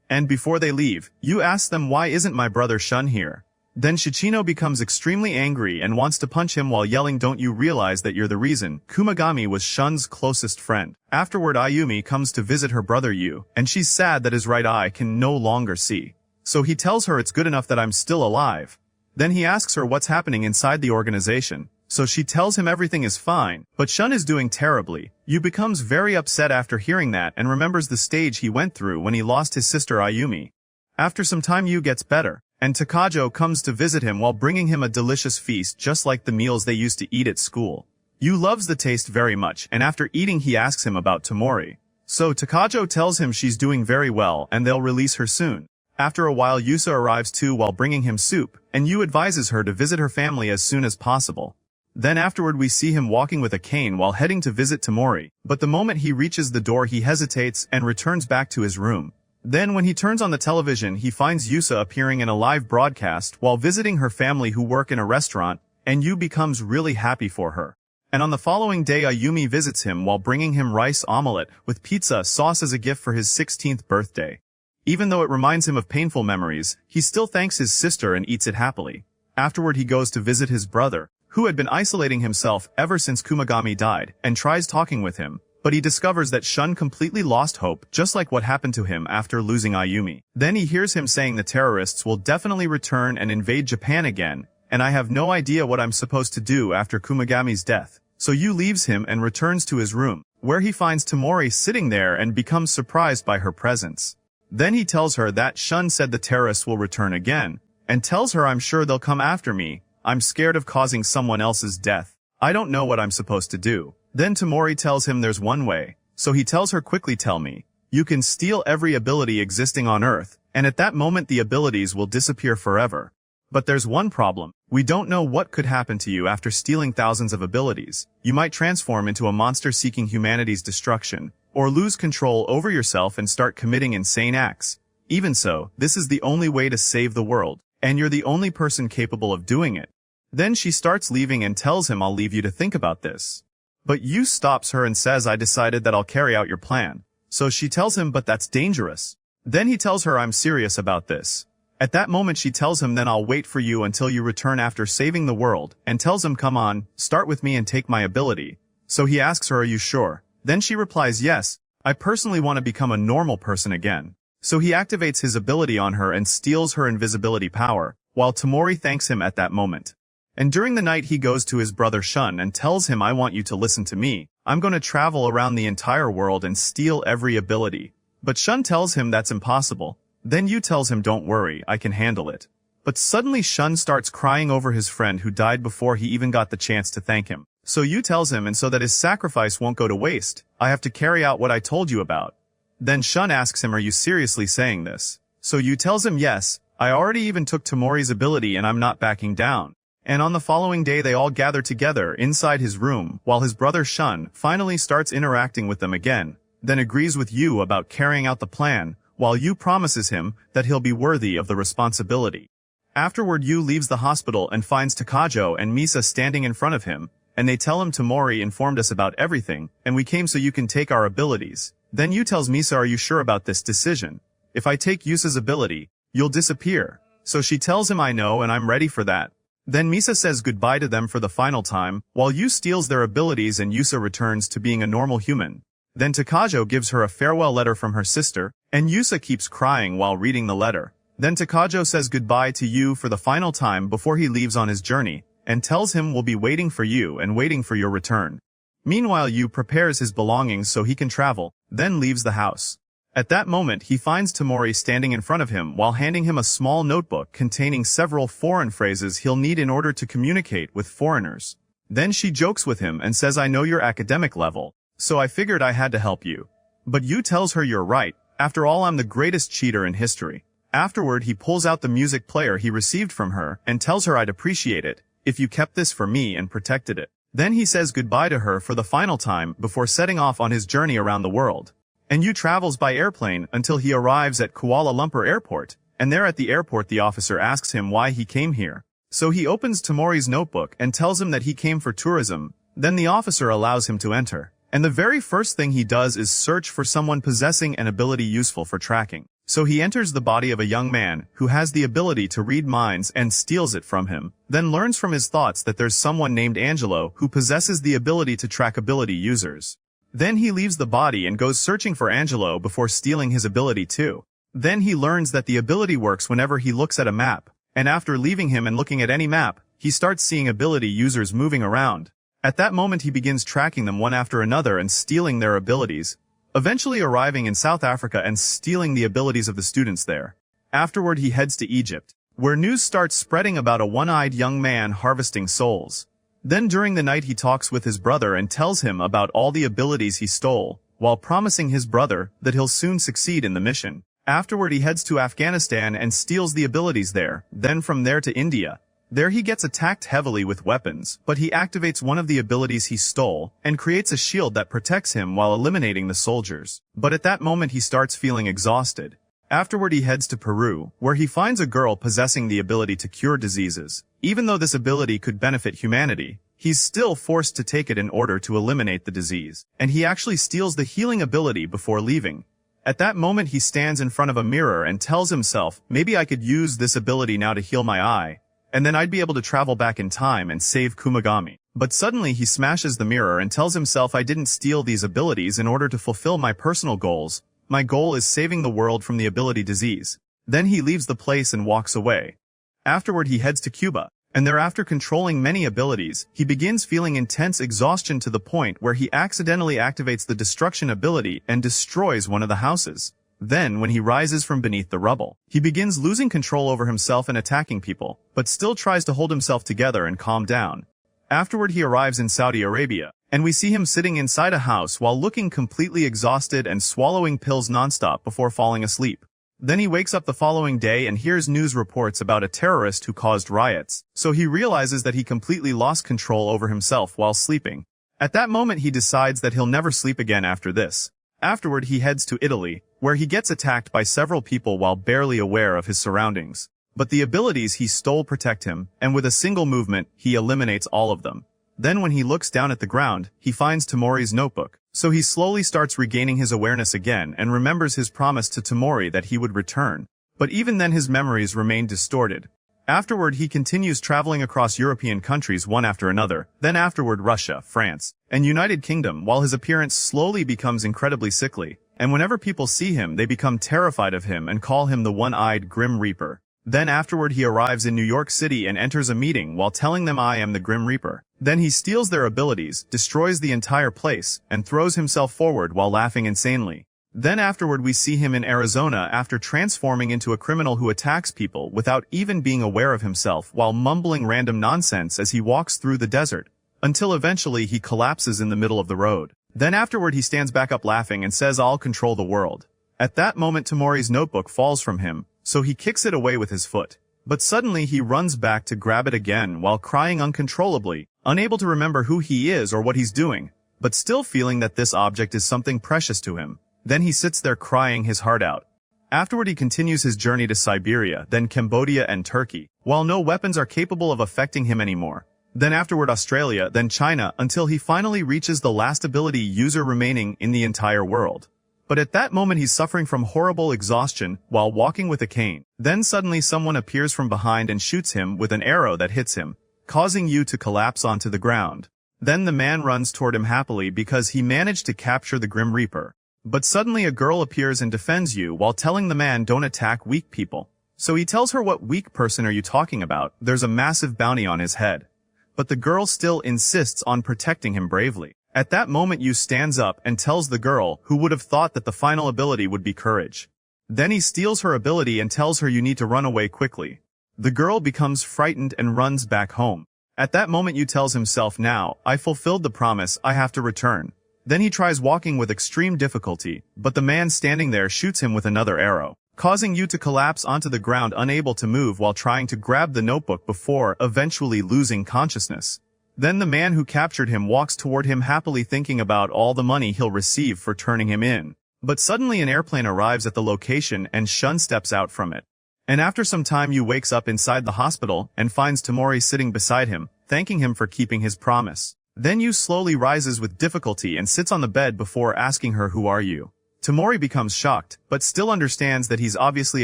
And before they leave, Yu asks them why isn't my brother Shun here? Then 𝗕𝗄𝗄 becomes extremely angry and wants to punch him while yelling, "Don't you realize that you're the reason?" Kumagami was Shun's closest friend. Afterward Ayumi comes to visit her brother Yu, and she's sad that his right eye can no longer see. So he tells her it's good enough that I'm still alive. Then he asks her what's happening inside the organization. So she tells him everything is fine, but Shun is doing terribly. Yu becomes very upset after hearing that and remembers the stage he went through when he lost his sister Ayumi. After some time Yu gets better, and Takajo comes to visit him while bringing him a delicious feast just like the meals they used to eat at school. Yu loves the taste very much, and after eating he asks him about Tamori. So Takajo tells him she's doing very well and they'll release her soon. After a while Yusa arrives too while bringing him soup, and Yu advises her to visit her family as soon as possible. Then afterward we see him walking with a cane while heading to visit Tamori, but the moment he reaches the door he hesitates and returns back to his room. Then when he turns on the television he finds Yusa appearing in a live broadcast while visiting her family who work in a restaurant, and Yu becomes really happy for her. And on the following day Ayumi visits him while bringing him rice omelette with pizza sauce as a gift for his 16th birthday. Even though it reminds him of painful memories, he still thanks his sister and eats it happily. Afterward he goes to visit his brother, who had been isolating himself ever since Kumagami died, and tries talking with him, but he discovers that Shun completely lost hope just like what happened to him after losing Ayumi. Then he hears him saying the terrorists will definitely return and invade Japan again, and I have no idea what I'm supposed to do after Kumagami's death. So Yu leaves him and returns to his room, where he finds Tamori sitting there and becomes surprised by her presence. Then he tells her that Shun said the terrorists will return again, and tells her I'm sure they'll come after me. I'm scared of causing someone else's death. I don't know what I'm supposed to do. Then Tamori tells him there's one way, so he tells her quickly tell me. You can steal every ability existing on Earth, and at that moment the abilities will disappear forever. But there's one problem. We don't know what could happen to you after stealing thousands of abilities. You might transform into a monster seeking humanity's destruction, or lose control over yourself and start committing insane acts. Even so, this is the only way to save the world, and you're the only person capable of doing it. Then she starts leaving and tells him, I'll leave you to think about this. But Yu stops her and says, I decided that I'll carry out your plan. So she tells him, but that's dangerous. Then he tells her, I'm serious about this. At that moment she tells him, then I'll wait for you until you return after saving the world, and tells him, come on, start with me and take my ability. So he asks her, are you sure? Then she replies, yes, I personally want to become a normal person again. So he activates his ability on her and steals her invisibility power, while Tamori thanks him at that moment. And during the night he goes to his brother Shun and tells him, I want you to listen to me. I'm going to travel around the entire world and steal every ability. But Shun tells him that's impossible. Then Yu tells him, don't worry, I can handle it. But suddenly Shun starts crying over his friend who died before he even got the chance to thank him. So Yu tells him, and so that his sacrifice won't go to waste, I have to carry out what I told you about. Then Shun asks him, are you seriously saying this? So Yu tells him, yes, I already even took Tamori's ability and I'm not backing down. And on the following day they all gather together inside his room, while his brother Shun finally starts interacting with them again, then agrees with Yu about carrying out the plan, while Yu promises him that he'll be worthy of the responsibility. Afterward Yu leaves the hospital and finds Takajo and Misa standing in front of him, and they tell him, Tamori informed us about everything, and we came so you can take our abilities. Then Yu tells Misa, are you sure about this decision? If I take Yusa's ability, you'll disappear. So she tells him, I know and I'm ready for that. Then Misa says goodbye to them for the final time, while Yu steals their abilities and Yusa returns to being a normal human. Then Takajo gives her a farewell letter from her sister, and Yusa keeps crying while reading the letter. Then Takajo says goodbye to Yu for the final time before he leaves on his journey, and tells him we'll be waiting for you and waiting for your return. Meanwhile Yu prepares his belongings so he can travel, then leaves the house. At that moment he finds Tamori standing in front of him while handing him a small notebook containing several foreign phrases he'll need in order to communicate with foreigners. Then she jokes with him and says, I know your academic level, so I figured I had to help you. But Yu tells her, you're right, after all I'm the greatest cheater in history. Afterward he pulls out the music player he received from her and tells her, I'd appreciate it if you kept this for me and protected it. Then he says goodbye to her for the final time before setting off on his journey around the world. And Yu travels by airplane until he arrives at Kuala Lumpur Airport, and there at the airport the officer asks him why he came here. So he opens Tamori's notebook and tells him that he came for tourism. Then the officer allows him to enter, and the very first thing he does is search for someone possessing an ability useful for tracking. So he enters the body of a young man who has the ability to read minds and steals it from him, then learns from his thoughts that there's someone named Angelo who possesses the ability to track ability users. Then he leaves the body and goes searching for Angelo before stealing his ability too. Then he learns that the ability works whenever he looks at a map, and after leaving him and looking at any map, he starts seeing ability users moving around. At that moment he begins tracking them one after another and stealing their abilities, eventually arriving in South Africa and stealing the abilities of the students there. Afterward he heads to Egypt, where news starts spreading about a one-eyed young man harvesting souls. Then during the night he talks with his brother and tells him about all the abilities he stole, while promising his brother that he'll soon succeed in the mission. Afterward he heads to Afghanistan and steals the abilities there, then from there to India. There he gets attacked heavily with weapons, but he activates one of the abilities he stole, and creates a shield that protects him while eliminating the soldiers. But at that moment he starts feeling exhausted. Afterward he heads to Peru, where he finds a girl possessing the ability to cure diseases. Even though this ability could benefit humanity, he's still forced to take it in order to eliminate the disease, and he actually steals the healing ability before leaving. At that moment he stands in front of a mirror and tells himself, maybe I could use this ability now to heal my eye, and then I'd be able to travel back in time and save Kumagami. But suddenly he smashes the mirror and tells himself, I didn't steal these abilities in order to fulfill my personal goals. My goal is saving the world from the ability disease. Then he leaves the place and walks away. Afterward he heads to Cuba, and thereafter controlling many abilities, he begins feeling intense exhaustion to the point where he accidentally activates the destruction ability and destroys one of the houses. Then, when he rises from beneath the rubble, he begins losing control over himself and attacking people, but still tries to hold himself together and calm down. Afterward he arrives in Saudi Arabia, and we see him sitting inside a house while looking completely exhausted and swallowing pills nonstop before falling asleep. Then he wakes up the following day and hears news reports about a terrorist who caused riots, so he realizes that he completely lost control over himself while sleeping. At that moment he decides that he'll never sleep again after this. Afterward he heads to Italy, where he gets attacked by several people while barely aware of his surroundings. But the abilities he stole protect him, and with a single movement, he eliminates all of them. Then when he looks down at the ground, he finds Tamori's notebook. So he slowly starts regaining his awareness again and remembers his promise to Tamori that he would return. But even then his memories remain distorted. Afterward he continues traveling across European countries one after another, then afterward Russia, France, and United Kingdom, while his appearance slowly becomes incredibly sickly. And whenever people see him they become terrified of him and call him the one-eyed Grim Reaper. Then afterward he arrives in New York City and enters a meeting while telling them I am the Grim Reaper. Then he steals their abilities, destroys the entire place, and throws himself forward while laughing insanely. Then afterward we see him in Arizona after transforming into a criminal who attacks people without even being aware of himself while mumbling random nonsense as he walks through the desert, until eventually he collapses in the middle of the road. Then afterward he stands back up laughing and says I'll control the world. At that moment Tamori's notebook falls from him, so he kicks it away with his foot. But suddenly he runs back to grab it again while crying uncontrollably, unable to remember who he is or what he's doing, but still feeling that this object is something precious to him. Then he sits there crying his heart out. Afterward he continues his journey to Siberia, then Cambodia and Turkey, while no weapons are capable of affecting him anymore. Then afterward Australia, then China, until he finally reaches the last ability user remaining in the entire world. But at that moment he's suffering from horrible exhaustion while walking with a cane. Then suddenly someone appears from behind and shoots him with an arrow that hits him, causing you to collapse onto the ground. Then the man runs toward him happily because he managed to capture the Grim Reaper. But suddenly a girl appears and defends you while telling the man don't attack weak people. So he tells her what weak person are you talking about, there's a massive bounty on his head. But the girl still insists on protecting him bravely. At that moment Yu stands up and tells the girl, who would have thought that the final ability would be courage. Then he steals her ability and tells her you need to run away quickly. The girl becomes frightened and runs back home. At that moment Yu tells himself now, I fulfilled the promise, I have to return. Then he tries walking with extreme difficulty, but the man standing there shoots him with another arrow, causing Yu to collapse onto the ground unable to move while trying to grab the notebook before eventually losing consciousness. Then the man who captured him walks toward him happily thinking about all the money he'll receive for turning him in. But suddenly an airplane arrives at the location and Shun steps out from it. And after some time Yu wakes up inside the hospital and finds Tamori sitting beside him, thanking him for keeping his promise. Then Yu slowly rises with difficulty and sits on the bed before asking her who are you. Tamori becomes shocked, but still understands that he's obviously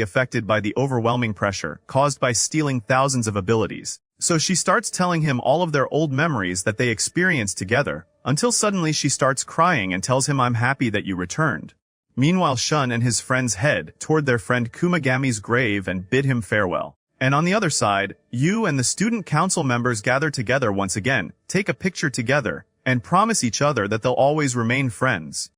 affected by the overwhelming pressure caused by stealing thousands of abilities. So she starts telling him all of their old memories that they experienced together, until suddenly she starts crying and tells him I'm happy that you returned. Meanwhile Shun and his friends head toward their friend Kumagami's grave and bid him farewell. And on the other side, Yu and the student council members gather together once again, take a picture together, and promise each other that they'll always remain friends.